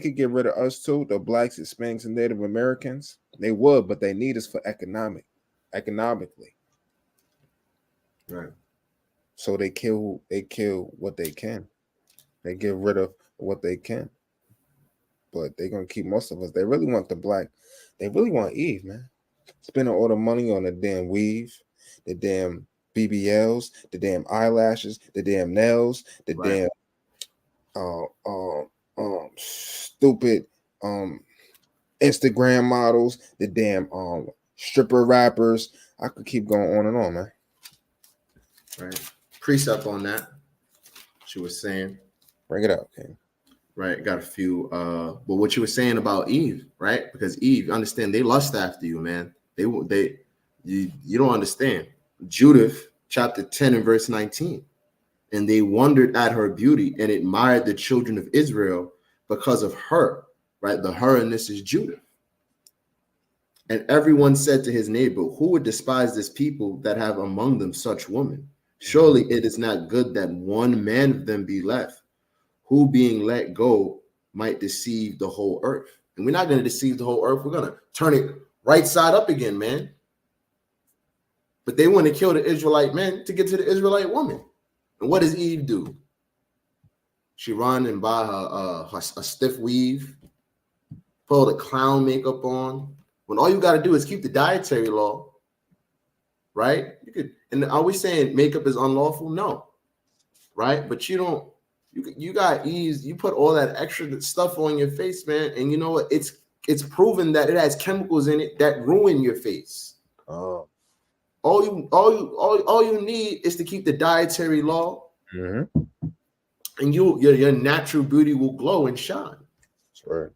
could get rid of us too, the blacks, Hispanics, and Native Americans, they would, but they need us for economically.
Right.
So they kill what they can. They get rid of what they can. But they're gonna keep most of us. They really want the black, they really want Eve, man. Spending all the money on the damn weave, the damn BBLs, the damn eyelashes, the damn nails, the damn stupid Instagram models, the damn stripper rappers. I could keep going on and on, man.
Right. Precept on that. She was saying.
Bring it up, okay.
Right. Got a few but what you were saying about Eve, right? Because Eve, understand, they lust after you, man. You don't understand. Judith chapter 10 and verse 19. And they wondered at her beauty and admired the children of Israel because of her, right? The her in this is Judith. And everyone said to his neighbor, who would despise this people that have among them such women? Surely it is not good that one man of them be left, who being let go might deceive the whole earth. And we're not going to deceive the whole earth. We're going to turn it right side up again, man. But they want to kill the Israelite men to get to the Israelite woman. And what does Eve do? She run and buy her a stiff weave, put all the clown makeup on. When all you got to do is keep the dietary law, right? You could, and are we saying makeup is unlawful? No, right? But you don't. You got ease. You put all that extra stuff on your face, man, and you know what? It's proven that it has chemicals in it that ruin your face.
Oh.
All you need is to keep the dietary law, and your natural beauty will glow and shine.
Right.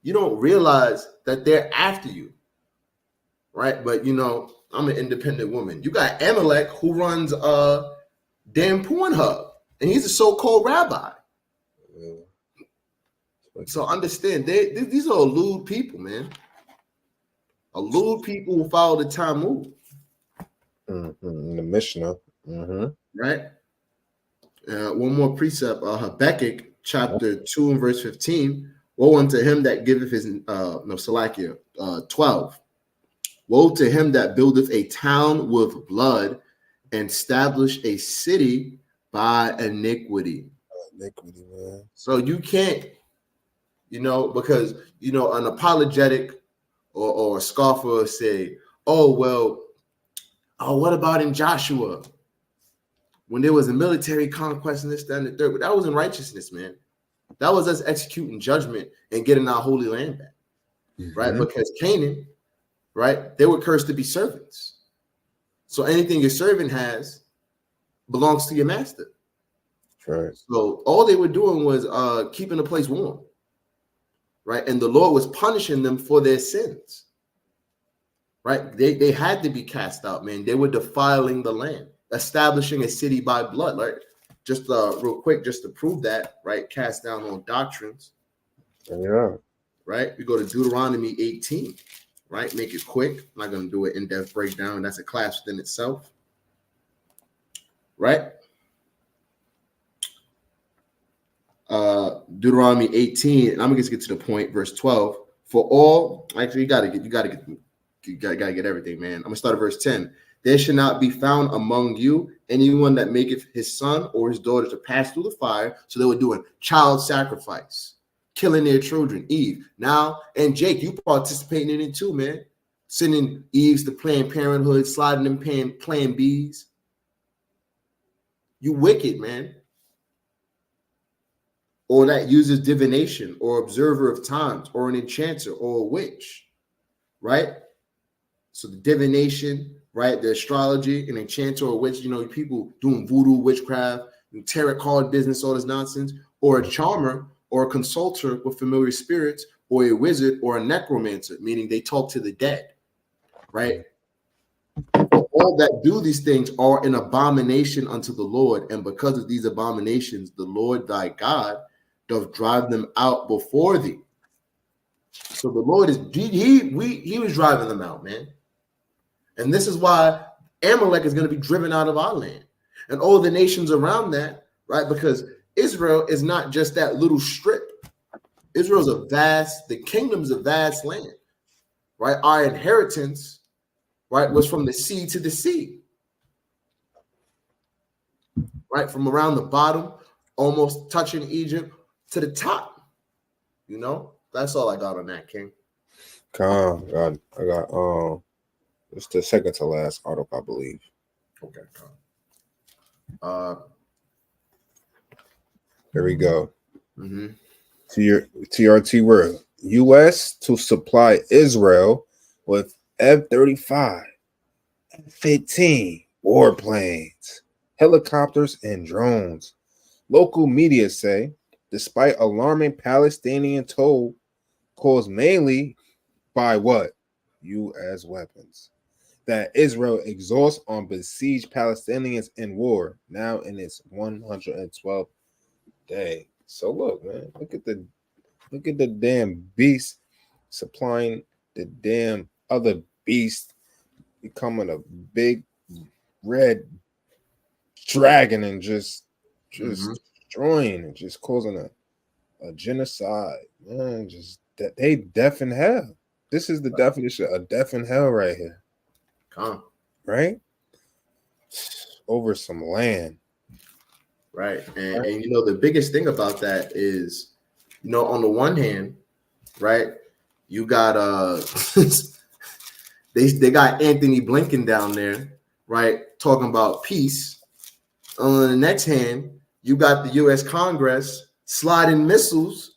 You don't realize that they're after you, right? But you know, I'm an independent woman. You got Amalek who runs damn Pornhub, and he's a so-called rabbi.
Yeah.
So understand, these are lewd people, man. Lewd people who follow the Talmud.
Mm-hmm. The Mishnah. Mm-hmm.
Right? One more precept, Habakkuk chapter 2 and verse 15. Woe unto him that giveth his, Salakia, 12. Woe to him that buildeth a town with blood and establish a city by iniquity.
Iniquity, man.
So you can't, because, an apologetic or a scoffer say, oh, well, what about in Joshua? When there was a military conquest and this, that, and the third, but that wasn't righteousness, man. That was us executing judgment and getting our holy land back, right? Because Canaan, right, they were cursed to be servants. So anything your servant has belongs to your master.
Right.
So all they were doing was keeping the place warm, right? And the Lord was punishing them for their sins, right? They had to be cast out, man. They were defiling the land, establishing a city by blood, right? Just real quick, just to prove that, right? Cast down on doctrines.
Yeah.
Right? We go to Deuteronomy 18, right? Make it quick. I'm not going to do an in-depth breakdown. That's a class within itself. Right? Deuteronomy 18, and I'm going to get to the point, verse 12. For all, actually, you got to get everything, man. I'm going to start at verse 10. There shall not be found among you anyone that maketh his son or his daughter to pass through the fire. So they were doing child sacrifice, killing their children. Eve. Now, and Jake, you participating in it too, man. Sending Eves to Planned Parenthood, sliding them Plan Bs. You wicked, man. Or that uses divination or observer of times or an enchanter or a witch, right? So the divination, right? The astrology, an enchanter or witch, people doing voodoo, witchcraft, tarot card business, all this nonsense, or a charmer or a consulter with familiar spirits, or a wizard or a necromancer, meaning they talk to the dead, right? All that do these things are an abomination unto the Lord, and because of these abominations, the Lord thy God doth drive them out before thee. So the Lord he was driving them out, man. And this is why Amalek is going to be driven out of our land and all the nations around that, right? Because Israel is not just that little strip. Israel's the kingdom's a vast land, right? Our inheritance, right, was from the sea to the sea, right? From around the bottom, almost touching Egypt to the top, That's all I got on that, King.
Calm. I got it's the second to last article, I believe.
Okay.
Here we go.
Mm-hmm.
To your TRT world. U.S. to supply Israel with F-35, F-15 warplanes, helicopters, and drones. Local media say, despite alarming Palestinian toll caused mainly by what? U.S. weapons, that Israel exhausts on besieged Palestinians in war, now in its 112th day. So look, man, look at the damn beast supplying the damn other beast, becoming a big red dragon and just destroying and just causing a genocide, man. Just that they death in hell. This is the definition of death in hell right here. Right? Over some land.
Right. And the biggest thing about that is, on the one hand, right, you got they got Anthony Blinken down there, right, talking about peace. On the next hand, you got the U.S. Congress sliding missiles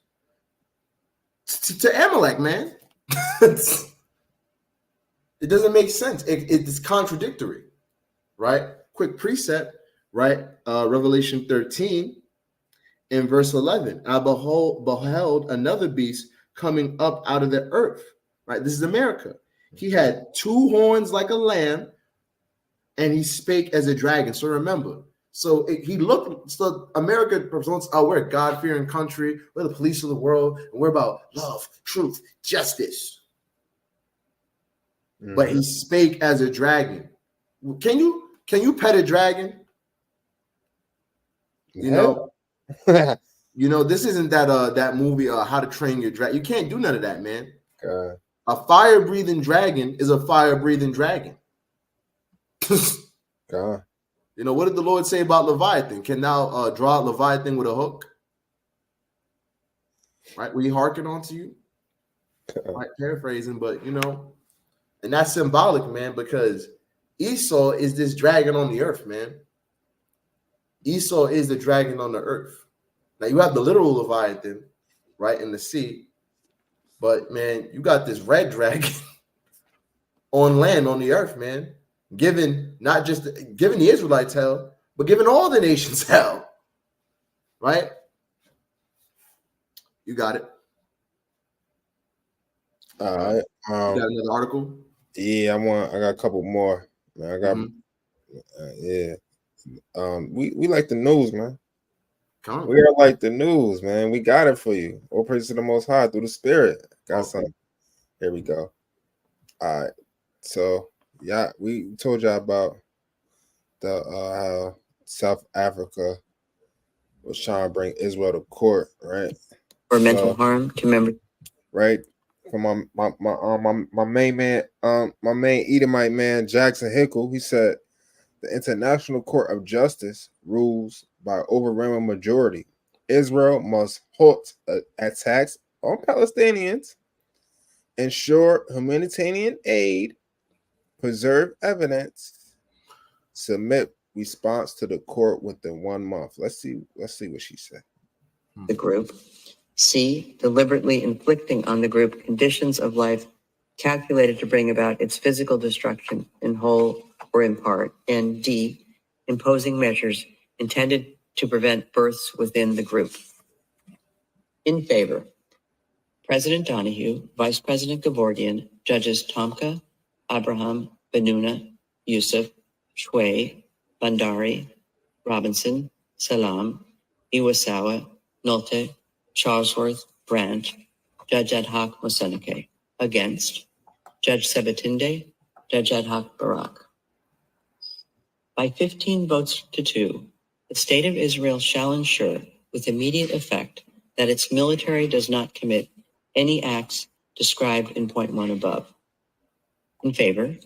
to Amalek, man. It doesn't make sense. It's contradictory, right? Quick precept, right? Revelation 13 in verse 11. I beheld another beast coming up out of the earth, right? This is America. He had 2 horns like a lamb, and he spake as a dragon. So remember, so America presents, we're a God-fearing country, we're the police of the world, and we're about love, truth, justice. Mm-hmm. But he spake as a dragon. Can you pet a dragon? You know, this isn't that movie, How to Train Your Dragon. You can't do none of that, man.
God.
A fire-breathing dragon is a fire-breathing dragon.
God.
You know, what did the Lord say about Leviathan? Can thou draw out Leviathan with a hook? Right? We hearken unto you. Right? Paraphrasing, but and that's symbolic, man, because Esau is this dragon on the earth, man. Esau is the dragon on the earth. Now you have the literal Leviathan, right, in the sea, but man, you got this red dragon on land on the earth, man. Giving the Israelites hell, but giving all the nations hell, right? You got it.
All right.
You got another article?
Yeah, I got a couple more. Man, I got we like the news, man. We are like the news, man. We got it for you. All praise to the Most High through the Spirit. Got something. Here we go. All right. So yeah, we told y'all about the how South Africa was trying to bring Israel to court, right?
For mental harm to members.
Right. From my main man, my main Edomite man, Jackson Hickle, he said the International Court of Justice rules by overwhelming majority. Israel must halt attacks on Palestinians, ensure humanitarian aid, preserve evidence, submit response to the court within 1 month. Let's see what she said.
The group. C, deliberately inflicting on the group conditions of life calculated to bring about its physical destruction in whole or in part. And D, imposing measures intended to prevent births within the group. In favor, President Donahue, Vice President Gevorgian, Judges Tomka, Abraham, Benuna, Yusuf, Shway, Bandari, Robinson, Salam, Iwasawa, Nolte, Charlesworth, Brandt, Judge Ad hoc Moseneke. Against, Judge Sebatinde, Judge Ad hoc Barak. By 15 votes to 2, the State of Israel shall ensure with immediate effect that its military does not commit any acts described in point 1 above. In favor,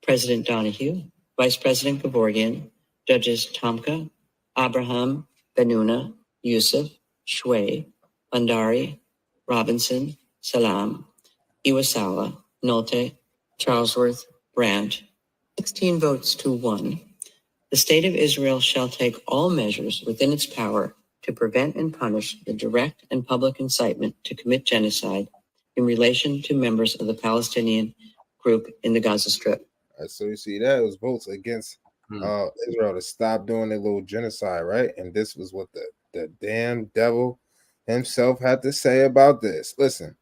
President Donahue, Vice President Gevorgian, Judges Tomka, Abraham, Benuna, Yusuf, Shway, Bandari, Robinson, Salam, Iwasawa, Nolte, Charlesworth, Brandt, 16 votes to 1. The State of Israel shall take all measures within its power to prevent and punish the direct and public incitement to commit genocide in relation to members of the Palestinian group in the Gaza Strip.
So you see that it was votes against Israel to stop doing their little genocide, right? And this was what the damn devil himself had to say about this. Listen,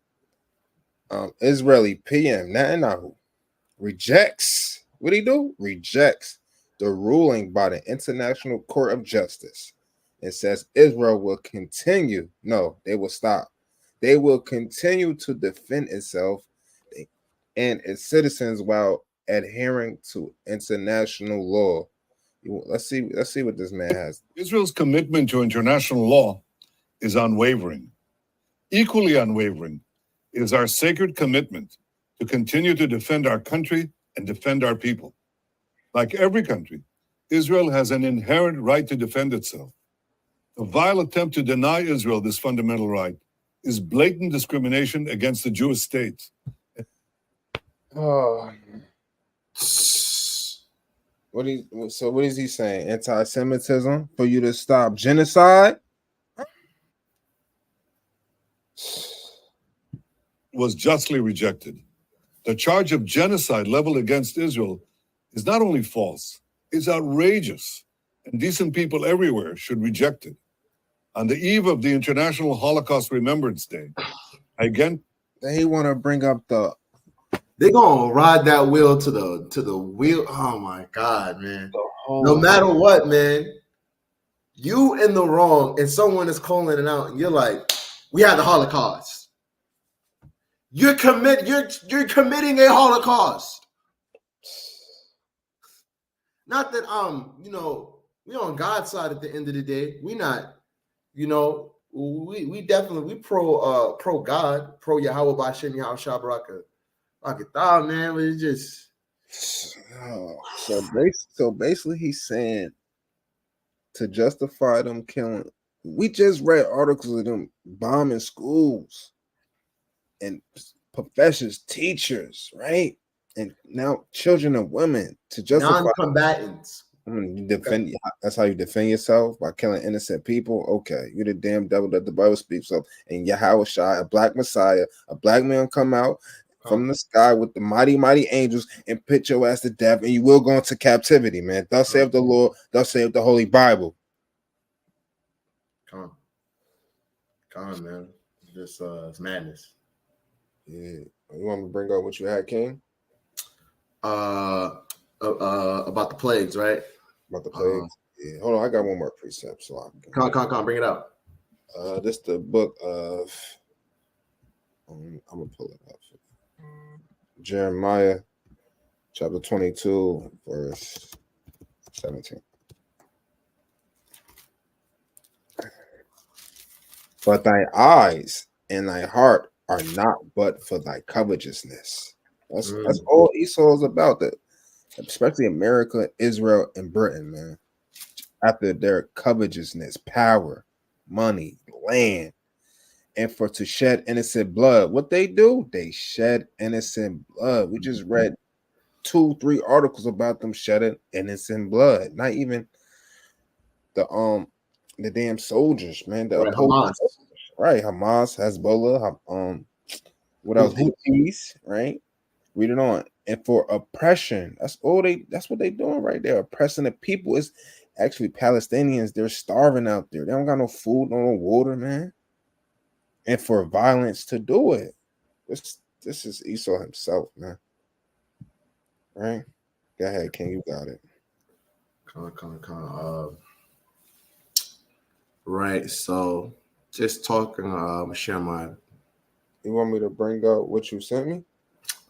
Israeli PM Netanyahu rejects, what he do? Rejects the ruling by the International Court of Justice and says Israel will continue. No, they will stop. They will continue to defend itself and its citizens while adhering to international law. Let's see what this man has.
Israel's commitment to international law is unwavering. Equally unwavering is our sacred commitment to continue to defend our country and defend our people. Like every country, Israel has an inherent right to defend itself. A vile attempt to deny Israel this fundamental right is blatant discrimination against the Jewish state.
Oh. What is he saying? Anti-Semitism for you to stop genocide?
Was justly rejected. The charge of genocide leveled against Israel is not only false, it's outrageous, and decent people everywhere should reject it. On the eve of the International Holocaust Remembrance Day, I again
They want to bring up the.
They're gonna ride that wheel to the wheel. Oh my God, man! No matter what, man, you in the wrong, and someone is calling it out, and you're like, "We had the Holocaust." You're committing a Holocaust. Not that we're on God's side at the end of the day. We not, we definitely pro God, pro Yahweh Bashem Yahweh Shabaraka. Like it thought, man, but it's just
so basically he's saying to justify them killing. We just read articles of them bombing schools and professors, teachers, right? And now children and women to justify
non-combatants.
Defend. That's how you defend yourself, by killing innocent people. Okay, you're the damn devil that the Bible speaks of. And Yahweh Shai, a black Messiah, a black man come out from the sky with the mighty angels and put your ass to death, and you will go into captivity, man. Thus saith the Lord, thus saith the Holy Bible.
Come on, man. It's madness.
Yeah. You want me to bring up what you had, King?
About the plagues, right?
About the plagues. Yeah. Hold on, I got one more precept, so I
can bring it up.
This the book of. I'm gonna pull it up. Jeremiah, chapter 22, verse 17. But thy eyes and thy heart are not but for thy covetousness. That's all Esau is about. That, especially America, Israel, and Britain, man. After their covetousness, power, money, land, and for to shed innocent blood. What they do? They shed innocent blood. We just read 2-3 articles about them shedding innocent blood. Not even the damn soldiers, man. The
Hamas.
Right, Hamas, Hezbollah, what else? Houthis, right? Read it on. And for oppression, that's what they doing right there. Oppressing the people. Is actually Palestinians. They're starving out there. They don't got no food, no water, man. And for violence to do it. This is Esau himself, man. Right? Go ahead, King. You got it.
Right. So just talking, share my.
You want me to bring up what you sent me?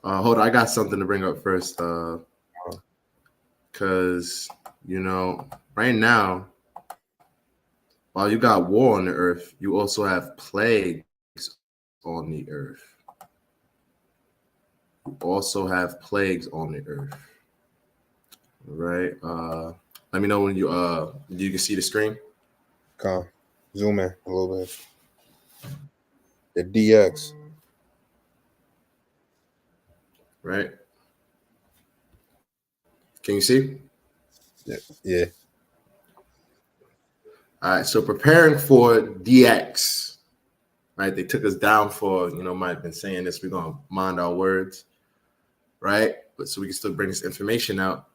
Hold on, I got something to bring up first. Because right now, while you got war on the earth, you also have plagues on the earth. You also have plagues on the earth. Right. Let me know when you can see the screen.
Come, zoom in a little bit. The DX.
Right. Can you see?
Yeah.
All right. So preparing for DX. Right. They took us down for, might have been saying this. We're gonna mind our words. Right. But so we can still bring this information out.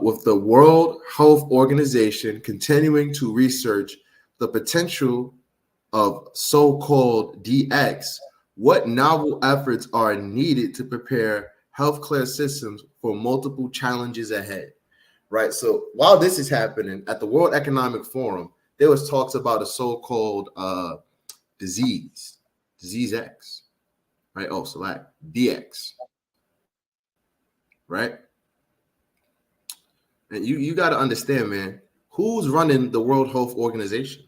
With the World Health Organization continuing to research the potential of so-called DX, what novel efforts are needed to prepare healthcare systems for multiple challenges ahead? Right. So while this is happening at the World Economic Forum, there was talks about a so-called disease X. Right. Oh, so like DX. Right. And you got to understand, man, who's running the World Health Organization?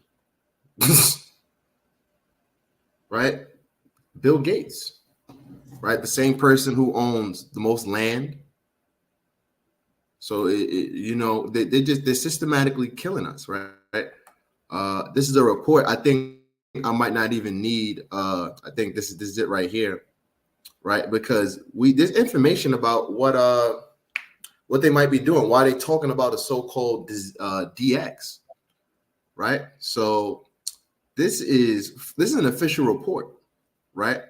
Right? Bill Gates, right? The same person who owns the most land. So, they're systematically killing us, right? This is a report. I think I might not even need, I think this is it right here, right? Because there's information about what they might be doing, why they're talking about a so-called DX, right? So this is an official report, right?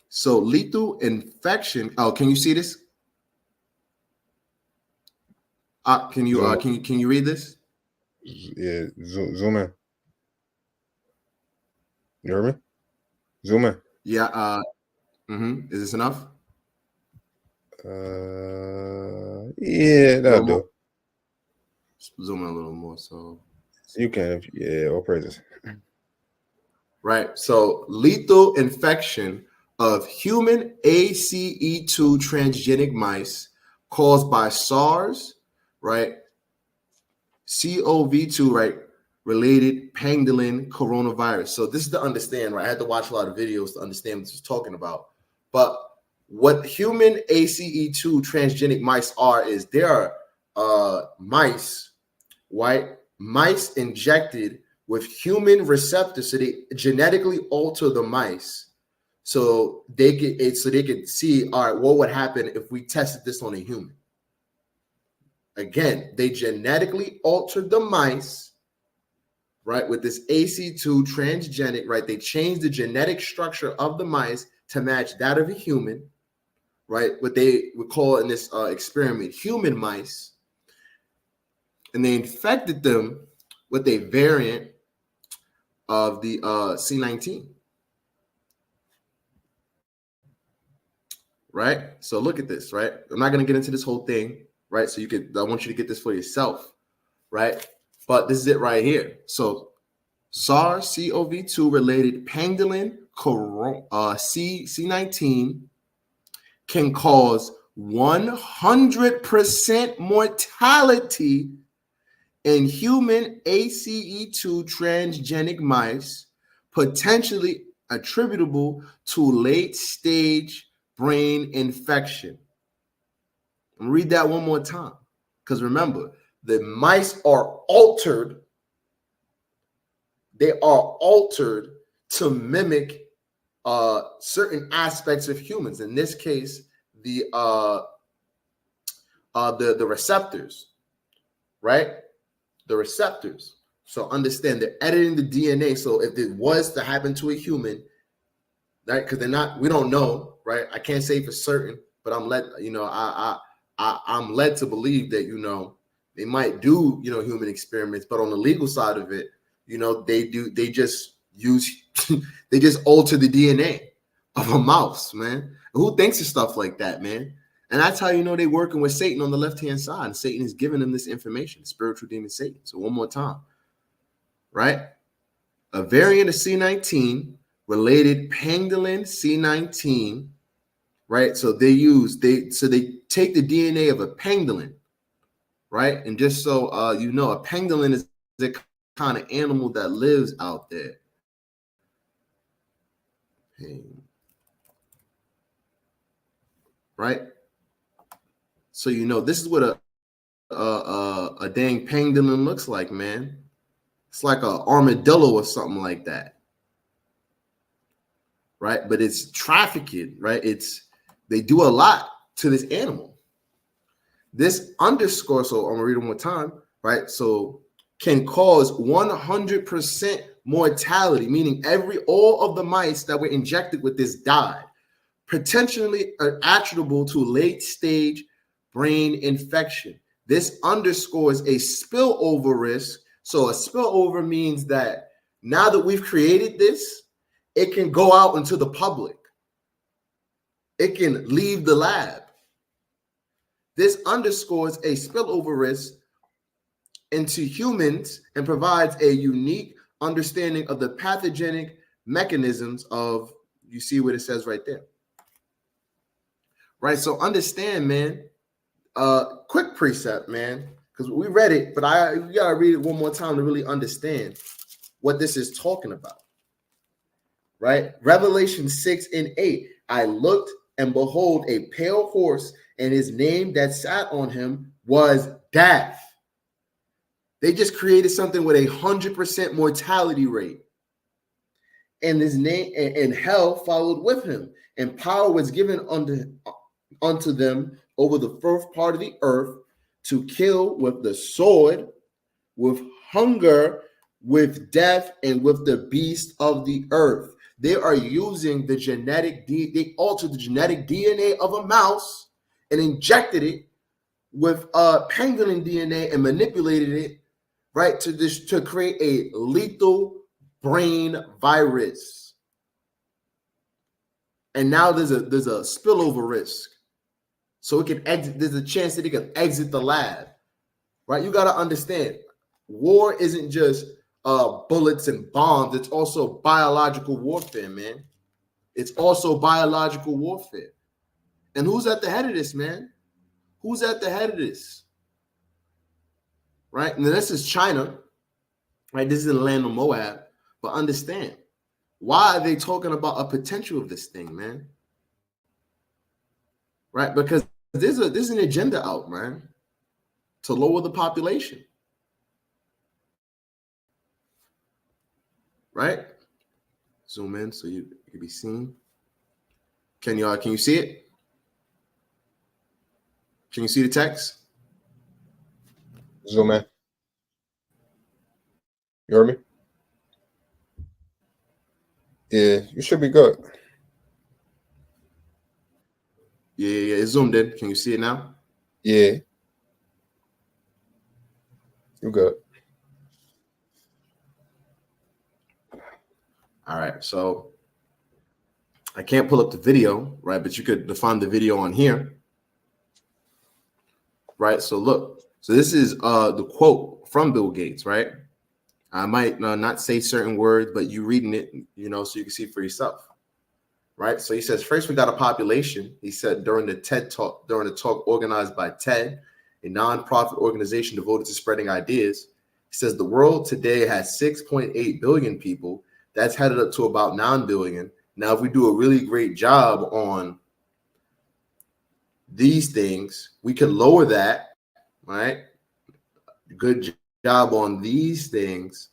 So lethal infection. Oh, can you see this? Can you read this?
Yeah, zoom in. You hear me? Zoom in.
Yeah. Is this enough?
Yeah, that'll do.
Zoom in a little more. So
you can. Yeah, all praises.
Right. So lethal infection of human ACE2 transgenic mice caused by SARS, right? CoV2, right? Related pangolin coronavirus. So this is to understand, right? I had to watch a lot of videos to understand what this is talking about. But what human ACE2 transgenic mice are is there are mice, right? Mice injected with human receptors, so they genetically alter the mice, so they could see, all right, what would happen if we tested this on a human. Again, they genetically altered the mice, right, with this AC2 transgenic, right? They changed the genetic structure of the mice to match that of a human, right? What they would call in this experiment human mice, and they infected them with a variant of the C19, right? So look at this, right? I'm not going to get into this whole thing, right? So I want you to get this for yourself, right? But this is it right here. So SARS-CoV-2 related pangolin C19 can cause 100% mortality in human ACE2 transgenic mice, potentially attributable to late-stage brain infection. I'm gonna read that one more time, because remember, the mice are altered. They are altered to mimic certain aspects of humans. In this case, the receptors, right? The receptors. So understand they're editing the DNA. So if it was to happen to a human, right? Because we don't know, right? I can't say for certain, but I'm led to believe that, they might do, human experiments, but on the legal side of it, they just alter the DNA of a mouse, man. Who thinks of stuff like that, man? And that's how they're working with Satan on the left-hand side. And Satan is giving them this information, spiritual demon Satan. So one more time, right? A variant of C19 related pangolin C19, right? So they take the DNA of a pangolin, right? And just so a pangolin is the kind of animal that lives out there. Right? So this is what a dang pangolin looks like, man. It's like an armadillo or something like that, right? But it's trafficked, right? They do a lot to this animal. This underscore, so I'm gonna read it one more time, right? So can cause 100% mortality, meaning all of the mice that were injected with this died, potentially attributable to late-stage brain infection. This underscores a spillover risk. So a spillover means that now that we've created this, it can go out into the public. It can leave the lab. This underscores a spillover risk into humans and provides a unique understanding of the pathogenic mechanisms of, you see what it says right there. Right, so understand, man, quick precept, man, because we read it, but you gotta read it one more time to really understand what this is talking about. Right, Revelation 6:8. I looked, and behold, a pale horse, and his name that sat on him was Death. They just created something with 100% mortality rate, and his name and hell followed with him, and power was given unto them over the first part of the earth to kill with the sword, with hunger, with death, and with the beast of the earth. They are using they altered the genetic DNA of a mouse and injected it with pangolin DNA and manipulated it, right, to create a lethal brain virus. and now there's a spillover risk. So it can exit. There's a chance that it can exit the lab, right? You got to understand, war isn't just bullets and bombs. It's also biological warfare, man. It's also biological warfare. And who's at the head of this, man? Who's at the head of this? Right? And this is China, right? This is in the land of Moab. But understand, why are they talking about a potential of this thing, man? Right? Because there's an agenda out, man, to lower the population. Right? Zoom in so you can be seen. Can you see it? Can you see the text?
Zoom in. You heard me? Yeah, you should be good.
Yeah, it's zoomed in. Can you see it now?
Yeah. You good.
All right, so I can't pull up the video, right? But you could find the video on here, right? So look, so this is the quote from Bill Gates, right? I might not say certain words, but you reading it, so you can see for yourself, right? So he says, first we got a population. He said during the talk organized by TED, a nonprofit organization devoted to spreading ideas. He says the world today has 6.8 billion people. That's headed up to about 9 billion. Now, if we do a really great job on these things, we could lower that, right? Good job on these things.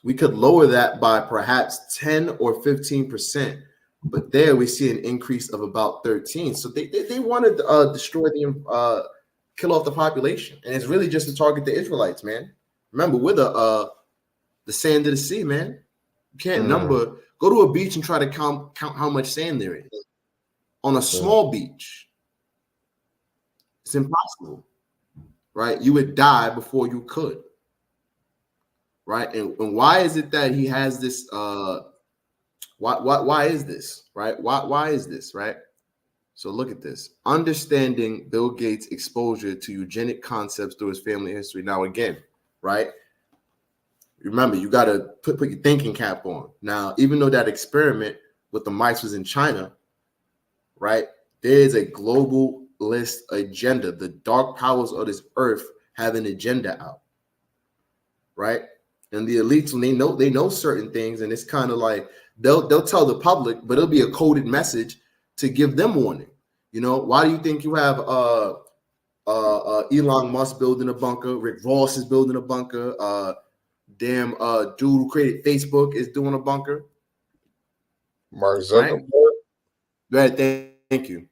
We could lower that by perhaps 10 or 15%. But there we see an increase of about 13. So they want to destroy kill off the population. And it's really just to target the Israelites, man. Remember, we're the sand of the sea, man. You can't number. Go to a beach and try to count how much sand there is on a small beach. It's impossible, right? You would die before you could, right? And why is it that he has this? Why is this, right? Why is this, right? So look at this. Understanding Bill Gates' exposure to eugenic concepts through his family history. Now, again, right? Remember, you got to put your thinking cap on. Now, even though that experiment with the mice was in China, right? There is a globalist agenda. The dark powers of this earth have an agenda out, right? And the elites, when they know certain things, and it's kind of like they'll tell the public, but it'll be a coded message to give them warning. Why do you think you have Elon Musk building a bunker? Rick Ross is building a bunker. Dude who created Facebook is doing a bunker.
Mark Zuckerberg.
Right? Thank you.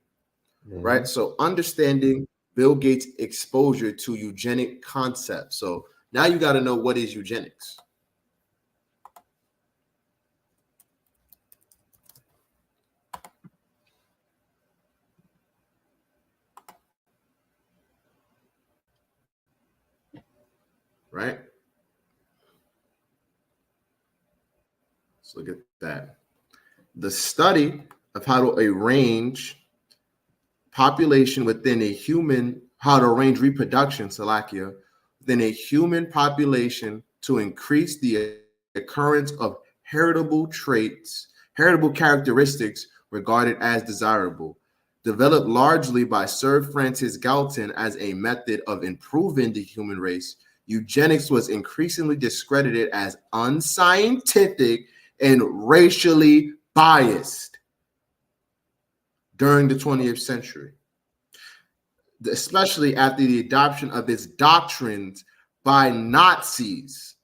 Mm-hmm. Right. So understanding Bill Gates' exposure to eugenic concepts. So now you got to know what is eugenics. Right. Let's look at that. The study of how to arrange population within a human, how to arrange reproduction, Salakia, within a human population to increase the occurrence of heritable traits, heritable characteristics regarded as desirable. Developed largely by Sir Francis Galton as a method of improving the human race, eugenics was increasingly discredited as unscientific and racially biased during the 20th century, especially after the adoption of its doctrines by Nazis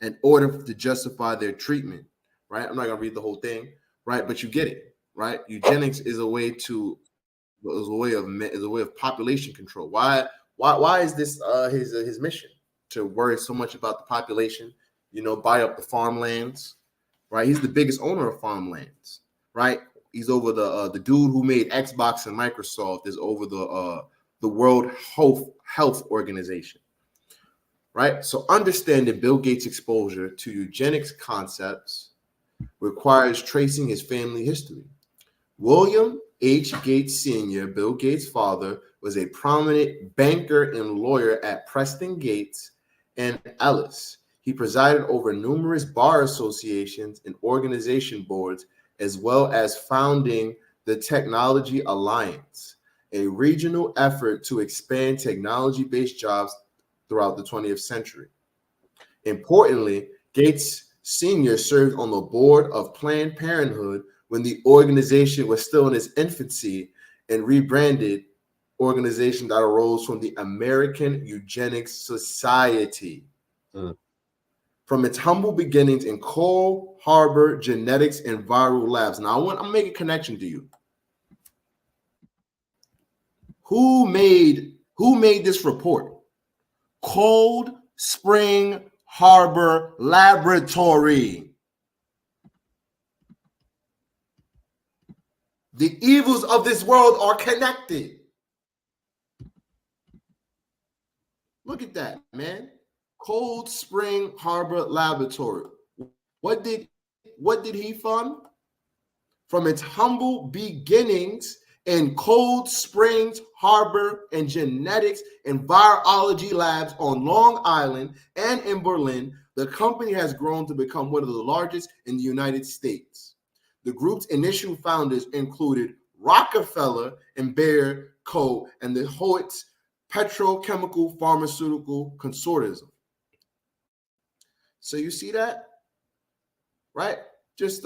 in order to justify their treatment, right? I'm not going to read the whole thing, right? But you get it, right? Eugenics is a way of population control. Why is this his mission? To worry so much about the population, buy up the farmlands, right? He's the biggest owner of farmlands, right? He's over the dude who made Xbox and Microsoft is over the World Health Organization, right? So understanding Bill Gates' exposure to eugenics concepts requires tracing his family history. William H. Gates Sr., Bill Gates' father, was a prominent banker and lawyer at Preston Gates and Ellis. He presided over numerous bar associations and organization boards, as well as founding the Technology Alliance, a regional effort to expand technology-based jobs throughout the 20th century. Importantly, Gates Sr. served on the board of Planned Parenthood when the organization was still in its infancy and rebranded organization that arose from the American Eugenics Society. From its humble beginnings in Cole Harbor Genetics and Viral Labs. Now, I'm making a connection to you. Who made this report? Cold Spring Harbor Laboratory. The evils of this world are connected. Look at that, man. Cold Spring Harbor Laboratory. What did he fund? From its humble beginnings in Cold Springs Harbor and genetics and virology labs on Long Island and in Berlin, the company has grown to become one of the largest in the United States. The group's initial founders included Rockefeller and Bayer Co. and the Hoyt's Petrochemical Pharmaceutical Consortium. So you see that, right? Just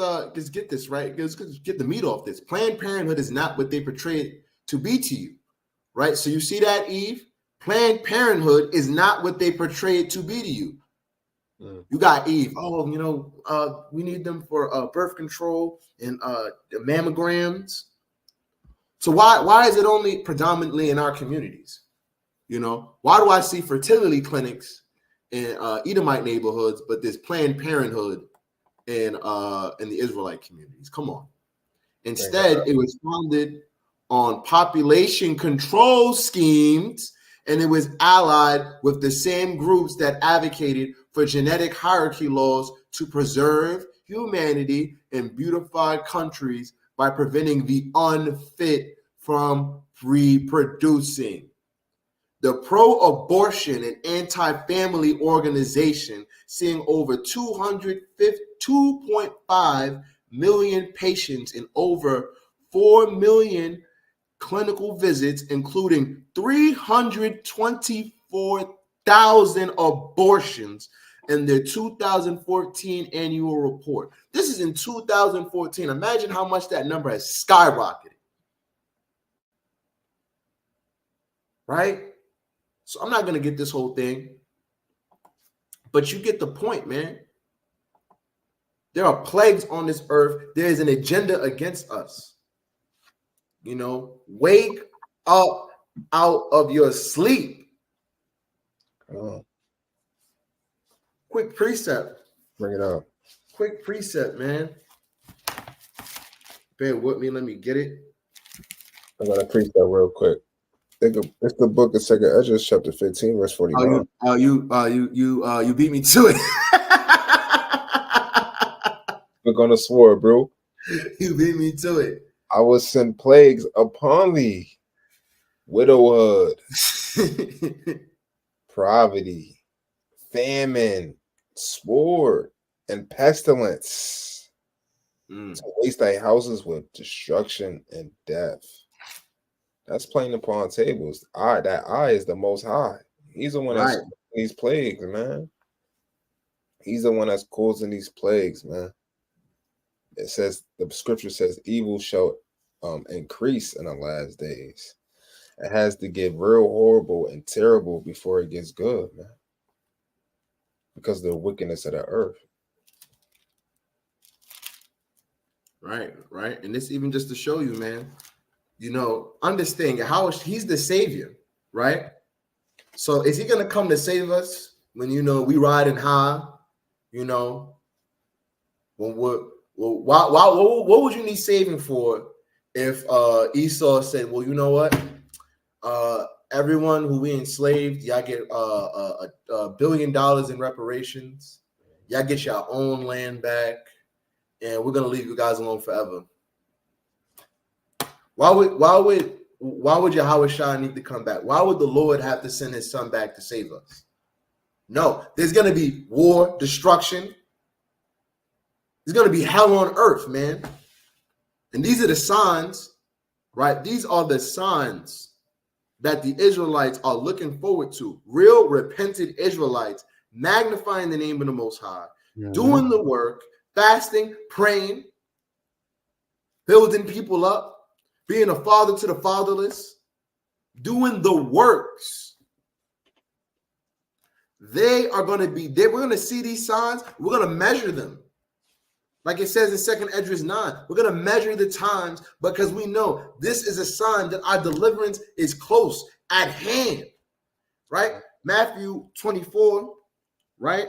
get this, right? Just get the meat off this. Planned Parenthood is not what they portray it to be to you, right? So you see that, Eve? Planned Parenthood is not what they portray it to be to you. You got Eve. Oh, we need them for birth control and mammograms. So why is it only predominantly in our communities? Why do I see fertility clinics in Edomite neighborhoods, but there's Planned Parenthood in the Israelite communities? Come on. Instead, it was founded on population control schemes, and it was allied with the same groups that advocated for genetic hierarchy laws to preserve humanity in beautified countries by preventing the unfit from reproducing. The pro-abortion and anti-family organization, seeing over 2.5 million patients in over 4 million clinical visits, including 324,000 abortions in their 2014 annual report. This is in 2014. Imagine how much that number has skyrocketed. Right? So I'm not going to get this whole thing, but you get the point, man. There are plagues on this earth. There is an agenda against us. Wake up out of your sleep. Quick precept.
Bring it up.
Quick precept, man. Bear with me. Let me get it.
I'm going to precept real quick. It's the book of 2nd Ezra, chapter 15, verse 49.
You beat me to it.
Look on the sword, bro.
You beat me to it.
I will send plagues upon thee, widowhood, poverty, famine, sword, and pestilence to waste thy houses with destruction and death. That's playing upon tables. That I is the Most High. He's the one that's causing these plagues, man. He's the one that's causing these plagues, man. It says, the scripture says, evil shall increase in the last days. It has to get real horrible and terrible before it gets good, man. Because of the wickedness of the earth.
Right. And this even just to show you, man. Understand how he's the savior, right? So is he gonna come to save us when we riding high? What would you need saving for if Esau said, well, you know what? Everyone who we enslaved, y'all get $1 billion in reparations. Y'all get your own land back, and we're gonna leave you guys alone forever. Why would Yahweh Shah need to come back? Why would the Lord have to send his son back to save us? No, there's going to be war, destruction. There's going to be hell on earth, man. And these are the signs, right? These are the signs that the Israelites are looking forward to. Real repentant Israelites magnifying the name of the Most High, doing the work, fasting, praying, building people up, being a father to the fatherless, doing the works. We're going to see these signs. We're going to measure them. Like it says in 2nd Esdras 9, we're going to measure the times because we know this is a sign that our deliverance is close at hand, right? Matthew 24, right?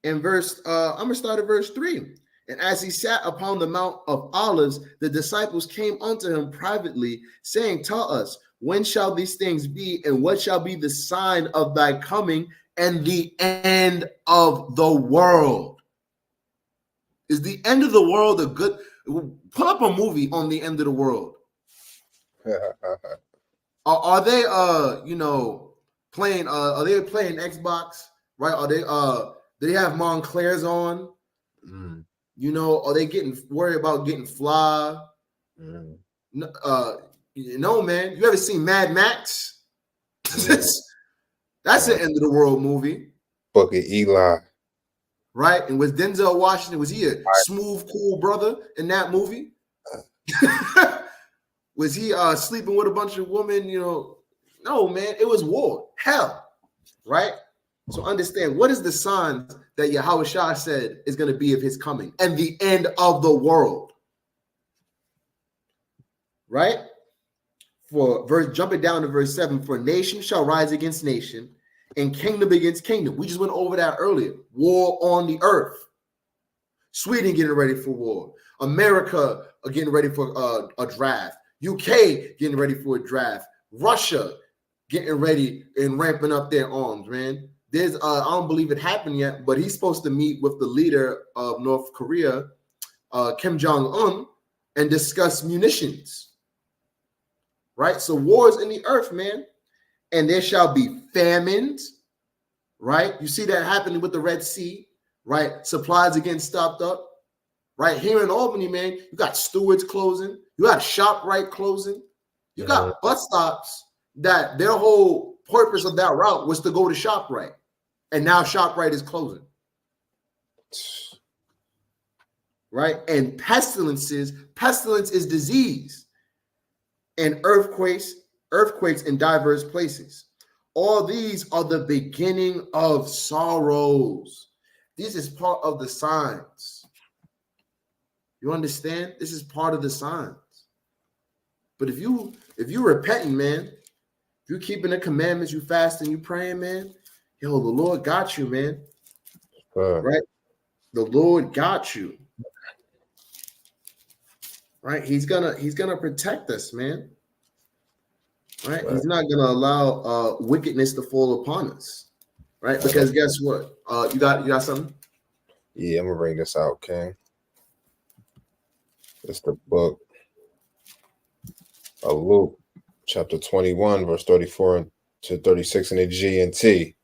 In verse, I'm going to start at verse 3. And as he sat upon the Mount of Olives, the disciples came unto him privately, saying, Tell us, when shall these things be, and what shall be the sign of thy coming and the end of the world? Is the end of the world a good? Pull up a movie on the end of the world. Are they playing? Are they playing Xbox? Right? Are they do they have Montclairs on? Are they getting worried about getting fly? No, man. You ever seen Mad Max? That's an end of the world movie.
Bucket Eli.
Right? And was Denzel Washington, was he a smooth, cool brother in that movie? Was he sleeping with a bunch of women? No, man. It was war, hell, right? So understand, what is the sign that Yahweh Shah said is going to be of his coming and the end of the world? Right? Jumping down to verse 7, for nation shall rise against nation and kingdom against kingdom. We just went over that earlier. War on the earth. Sweden getting ready for war. America getting ready for a draft. UK getting ready for a draft. Russia getting ready and ramping up their arms, man. I don't believe it happened yet, but he's supposed to meet with the leader of North Korea, Kim Jong-un, and discuss munitions. Right? So wars in the earth, man. And there shall be famines, right? You see that happening with the Red Sea, right? Supplies are getting stopped up, right? Here in Albany, man, you got Stewart's closing. You got ShopRite closing. You got bus stops that their whole purpose of that route was to go to ShopRite. And now ShopRite is closing. Right? And pestilence is disease. And earthquakes in diverse places. All these are the beginning of sorrows. This is part of the signs. You understand? This is part of the signs. But if you repenting, man, if you keeping the commandments, you fasting, you praying, man, the Lord got you, man. Right? The Lord got you. Right? He's gonna protect us, man. Right? He's not gonna allow wickedness to fall upon us. Right? Because guess what? You got something?
Yeah, I'm gonna bring this out, King. It's the book of Luke, chapter 21, verse 34 to 36 in the GNT.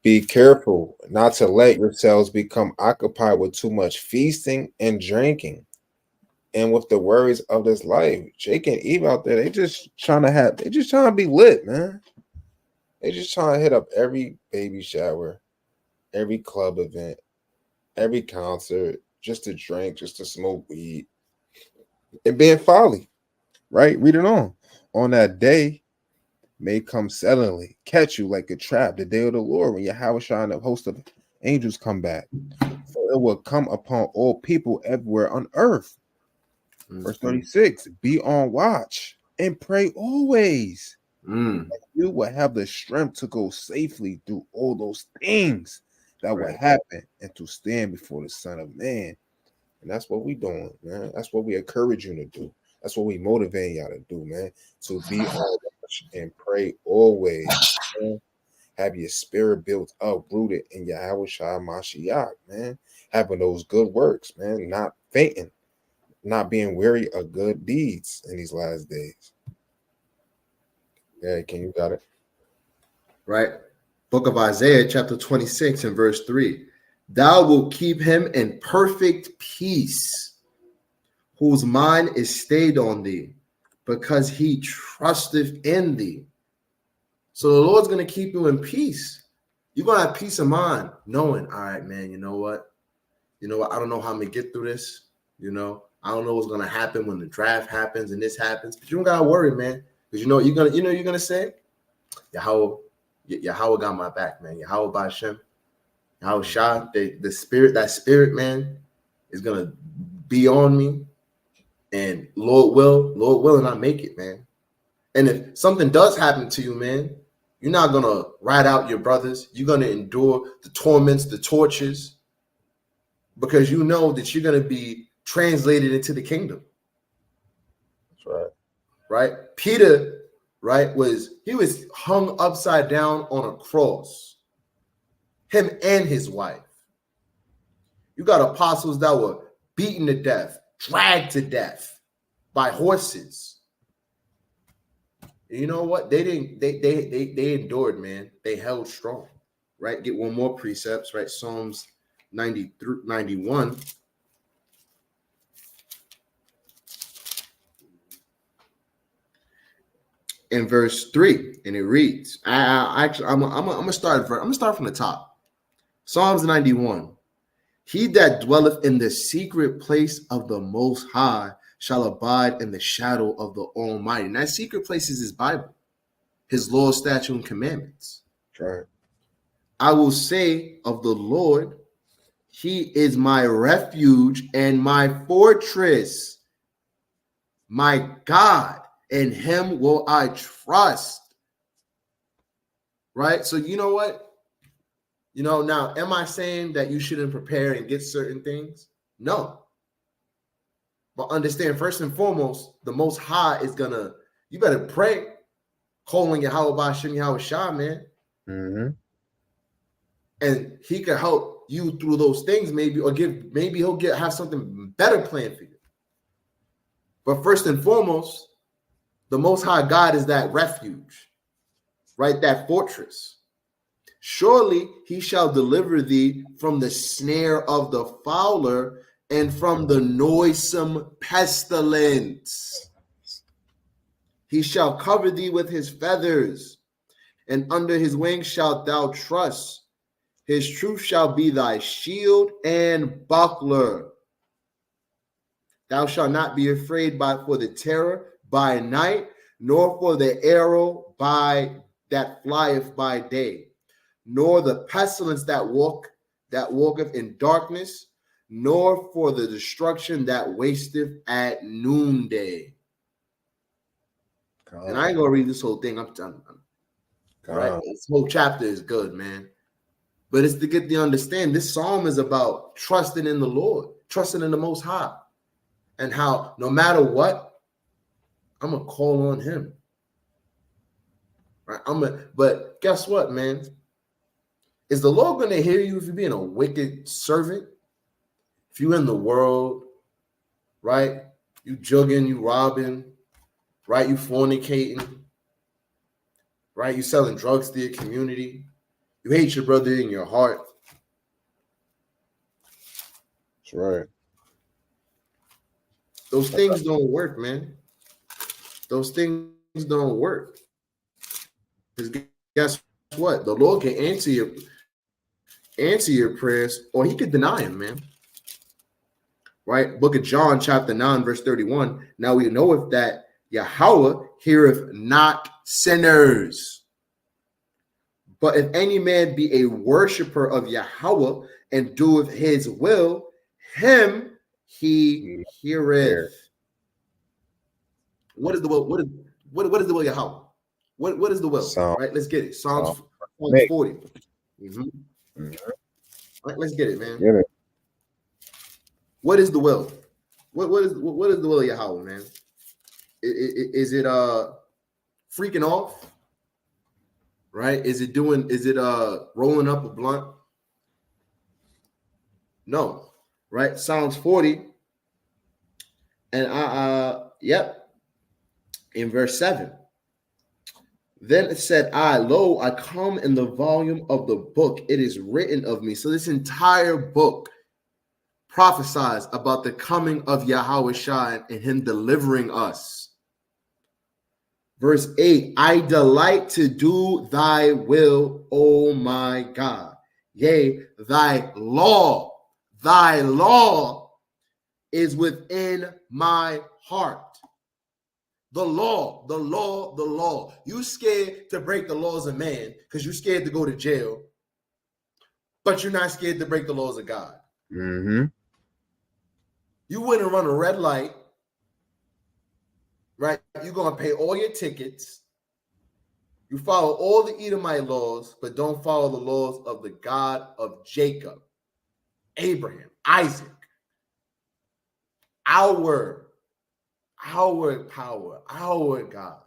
Be careful not to let yourselves become occupied with too much feasting and drinking and with the worries of this life. Jake and Eve out there, they just trying to be lit, man. They just trying to hit up every baby shower, every club event, every concert, just to drink, just to smoke weed, and being folly, right? Read it on. On that day may come suddenly, catch you like a trap, the day of the Lord, when Yahweh Shah and a host of angels come back. For it will come upon all people everywhere on earth. Verse 36, be on watch and pray always. You will have the strength to go safely through all those things that will happen and to stand before the Son of Man. And that's what we doing, man. That's what we encourage you to do. That's what we motivate y'all to do, man. To be on watch and pray always. Man. Have your spirit built up, rooted in Yahweh Shah Mashiach, man. Having those good works, man. Not fainting. not being weary of good deeds in these last days. Yeah, you got it.
Right? Book of Isaiah, chapter 26 and verse 3. Thou wilt keep him in perfect peace, whose mind is stayed on thee, because he trusteth in thee. So the Lord's going to keep you in peace. You're going to have peace of mind, knowing, all right, man, you know what? I don't know how I'm going to get through this. I don't know what's going to happen when the draft happens and this happens. But you don't got to worry, man. Because you're going to say, Yahweh got my back, man. Yahweh Ba'Shem. Yahweh Shah, that spirit, man, is going to be on me. And Lord will, and I make it, man. And if something does happen to you, man, you're not going to rat out your brothers. You're going to endure the torments, the tortures, because you know that you're going to be translated into the kingdom.
That's right.
Right? Peter, right, he was hung upside down on a cross. Him and his wife. You got apostles that were beaten to death, dragged to death by horses. You know what? They endured, man. They held strong, right? Get one more precepts, right? Psalms 91. In verse 3, and it reads, I'm gonna start from the top. Psalms 91. He that dwelleth in the secret place of the Most High shall abide in the shadow of the Almighty. And that secret place is his Bible, his law, statute, and commandments.
Right.
I will say of the Lord, he is my refuge and my fortress, my God, in him will I trust. Right? So you know what? Now, am I saying that you shouldn't prepare and get certain things? No. But understand, first and foremost, the Most High is you better pray, calling Yahweh Ba'Shem Yahweh Shah, man.
Mm-hmm.
And he can help you through those things, maybe he'll have something better planned for you. But first and foremost, the Most High God is that refuge, right? That fortress. Surely he shall deliver thee from the snare of the fowler and from the noisome pestilence. He shall cover thee with his feathers, and under his wings shalt thou trust. His truth shall be thy shield and buckler. Thou shalt not be afraid for the terror by night, nor for the arrow that flieth by day, nor the pestilence that walketh in darkness, nor for the destruction that wasteth at noonday. God. And I ain't gonna read this whole thing. I'm done. Right? This whole chapter is good, man. But it's to get the understand. This psalm is about trusting in the Lord, trusting in the Most High, and how no matter what, I'm gonna call on Him. Right? But guess what, man? Is the Lord going to hear you if you're being a wicked servant? If you're in the world, right? You jugging, you robbing, right? You fornicating, right? You selling drugs to your community. You hate your brother in your heart.
That's right.
Those things don't work, man. Those things don't work. Because guess what? The Lord can answer your prayers, or he could deny them, man. Right? Book of John, chapter 9, verse 31. Now we know that Yahweh heareth not sinners. But if any man be a worshiper of Yahweh and doeth his will, him he heareth. What is the will? What is the will of Yahweh? What is the will? Right? Let's get it. Psalms 40. Mm-hmm. Mm-hmm. Right, let's get it, man.
Get it.
What is the will? What is the will of Yahweh, man? Is it freaking off? Right? Is it rolling up a blunt? No. Right? Psalms 40 And in verse 7. Then said I, lo, I come in the volume of the book. It is written of me. So this entire book prophesies about the coming of Yahweh and him delivering us. Verse 8, I delight to do thy will, O my God. Yea, thy law is within my heart. The law. You scared to break the laws of man because you're scared to go to jail, but you're not scared to break the laws of God.
Mm-hmm.
You wouldn't run a red light, right? You're going to pay all your tickets. You follow all the Edomite laws, but don't follow the laws of the God of Jacob, Abraham, Isaac. Our power, our God.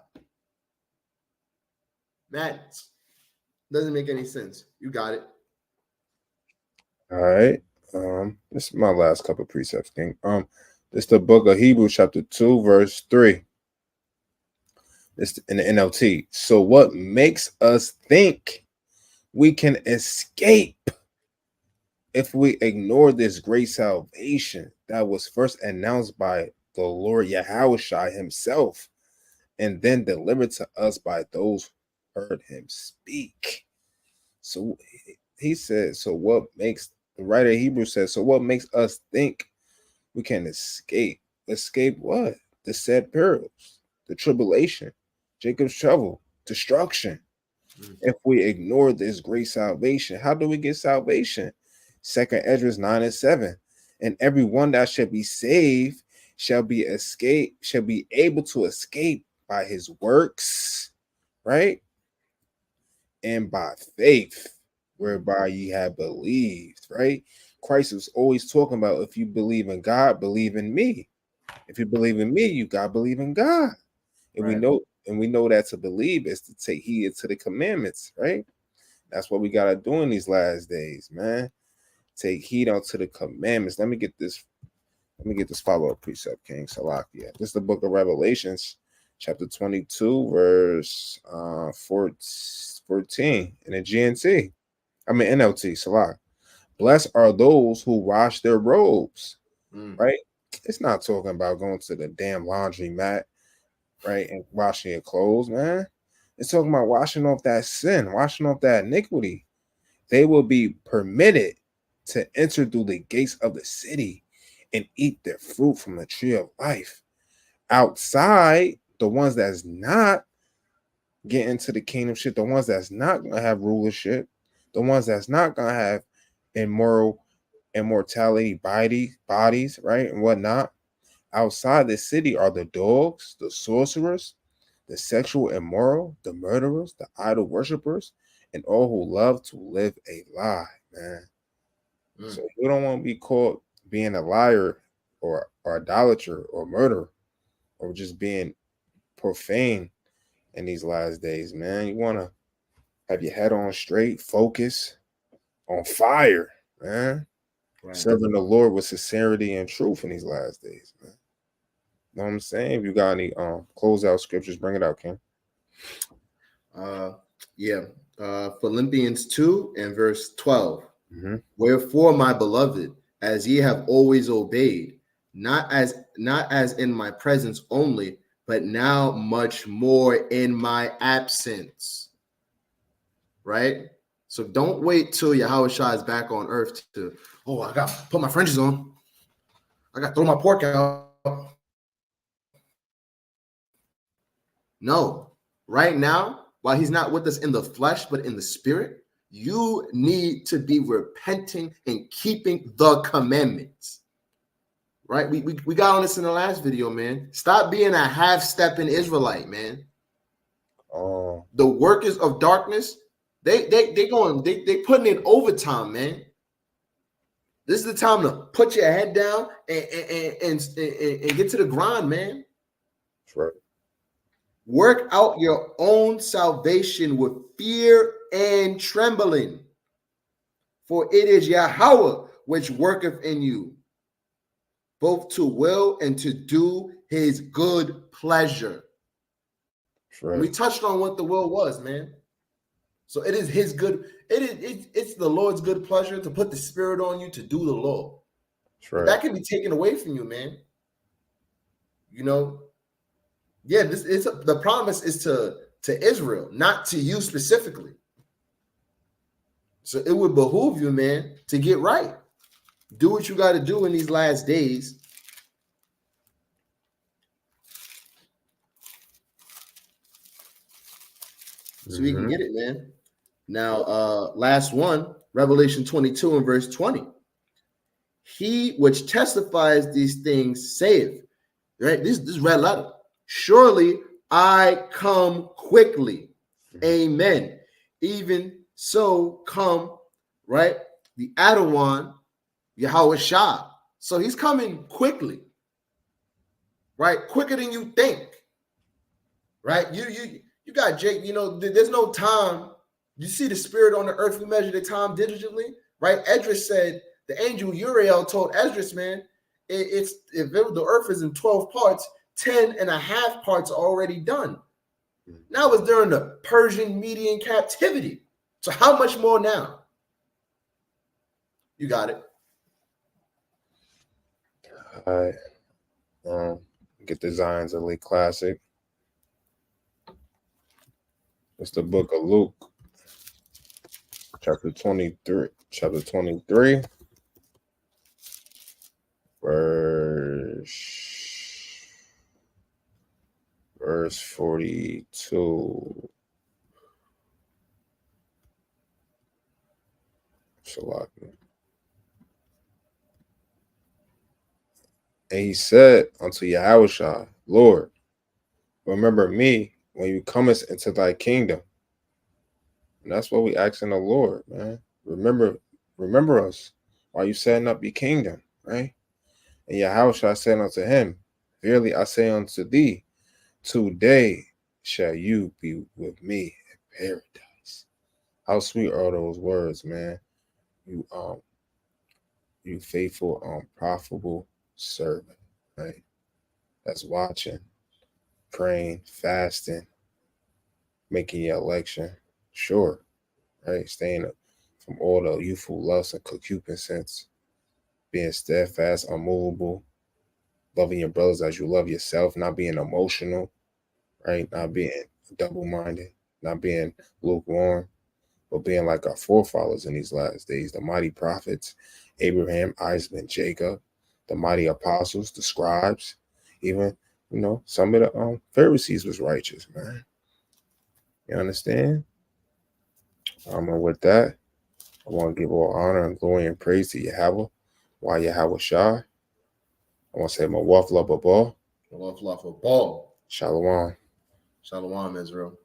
That doesn't make any sense. You got it.
All right. This is my last couple of precepts, King. This is the book of Hebrews, chapter 2, verse 3. This in the NLT. So what makes us think we can escape if we ignore this great salvation that was first announced by the Lord Yahushua himself and then delivered to us by those who heard him speak? So he said, so what makes the writer of Hebrews says, so what makes us think we can escape? Escape what? The said perils, the tribulation, Jacob's trouble, destruction. If we ignore this great salvation, how do we get salvation? 2nd Esdras 9 and 7. And everyone that shall be saved shall be able to escape by his works, right? And by faith, whereby ye have believed, right? Christ was always talking about, if you believe in God, believe in me. If you believe in me, you got to believe in God. And we know that to believe is to take heed to the commandments, right? That's what we got to do in these last days, man. Take heed unto the commandments. Let me get this follow-up precept, King Salakia. This is the book of Revelations, chapter 22, verse 14 in the GNT. I mean NLT, Salah. Blessed are those who wash their robes, right? It's not talking about going to the damn laundry mat, right, and washing your clothes, man. It's talking about washing off that sin, washing off that iniquity. They will be permitted to enter through the gates of the city and eat their fruit from the tree of life. Outside, the ones that's not getting to the kingdomship, the ones that's not going to have rulership, the ones that's not going to have immortality bodies, right, and whatnot. Outside the city are the dogs, the sorcerers, the sexual immoral, the murderers, the idol worshipers, and all who love to live a lie, man. So you don't want to be caught being a liar or idolater or murderer or just being profane in these last days, man. You want to have your head on straight, focus, on fire, man. Right. Serving the Lord with sincerity and truth in these last days, man. Know what I'm saying? If you got any closeout scriptures, bring it out, King.
Philippians 2 and verse 12. Wherefore, my beloved, as ye have always obeyed, not as in my presence only, but now much more in my absence. Right? So don't wait till Yahushua is back on earth to, I got to put my fringes on. I got to throw my pork out. No, right now, while he's not with us in the flesh, but in the spirit, you need to be repenting and keeping the commandments. Right? We got on this in the last video, man. Stop being a half-stepping Israelite, man. The workers of darkness, they putting in overtime, man. This is the time to put your head down and get to the grind, man.
That's right.
Work out your own salvation with fear and trembling, for it is Yahweh which worketh in you, both to will and to do his good pleasure.
Right.
We touched on what the will was, man. So it is his good, it's the Lord's good pleasure to put the spirit on you to do the law.
Right.
That can be taken away from you, man. You know, yeah, the promise is to Israel, not to you specifically. So it would behoove you, man, to get right. Do what you got to do in these last days. So we can get it, man. Now, last one, Revelation 22 and verse 20. He which testifies these things saith, right? This red letter. Surely I come quickly. Amen. Even so come, right? The Adawan, Yahweh Shah. So he's coming quickly, right? Quicker than you think, right? You got Jake, you know, there's no time. You see the spirit on the earth, we measure the time diligently, right? Esdras said, the angel Uriel told Esdras, man, the earth is in 12 parts, 10 and a half parts are already done. Now it's during the Persian Median captivity. So how much more now? You got it.
All right. Get the Zion's Elite Classic. It's the book of Luke, chapter 23, verse 42. And he said unto Yahushua, Lord, remember me when you comest into thy kingdom. And that's what we asking the Lord, man. Remember us while you setting up your kingdom, right? And Yahushua said unto him, verily I say unto thee, today shall you be with me in paradise. How sweet are those words, man? You faithful, profitable servant, right? That's watching, praying, fasting, making your election sure, right? Staying from all the youthful lusts and concupiscence, being steadfast, unmovable, loving your brothers as you love yourself, not being emotional, right? Not being double-minded, not being lukewarm, but being like our forefathers in these last days, the mighty prophets, Abraham, Isaac, and Jacob, the mighty apostles, the scribes, even, you know, some of the Pharisees was righteous, man. You understand? And with that, I want to give all honor and glory and praise to Yahweh, why Yahweh Shah. I want to say Mawaf Lababah.
Mawaf Lababah.
Shalom.
Shalom, Israel.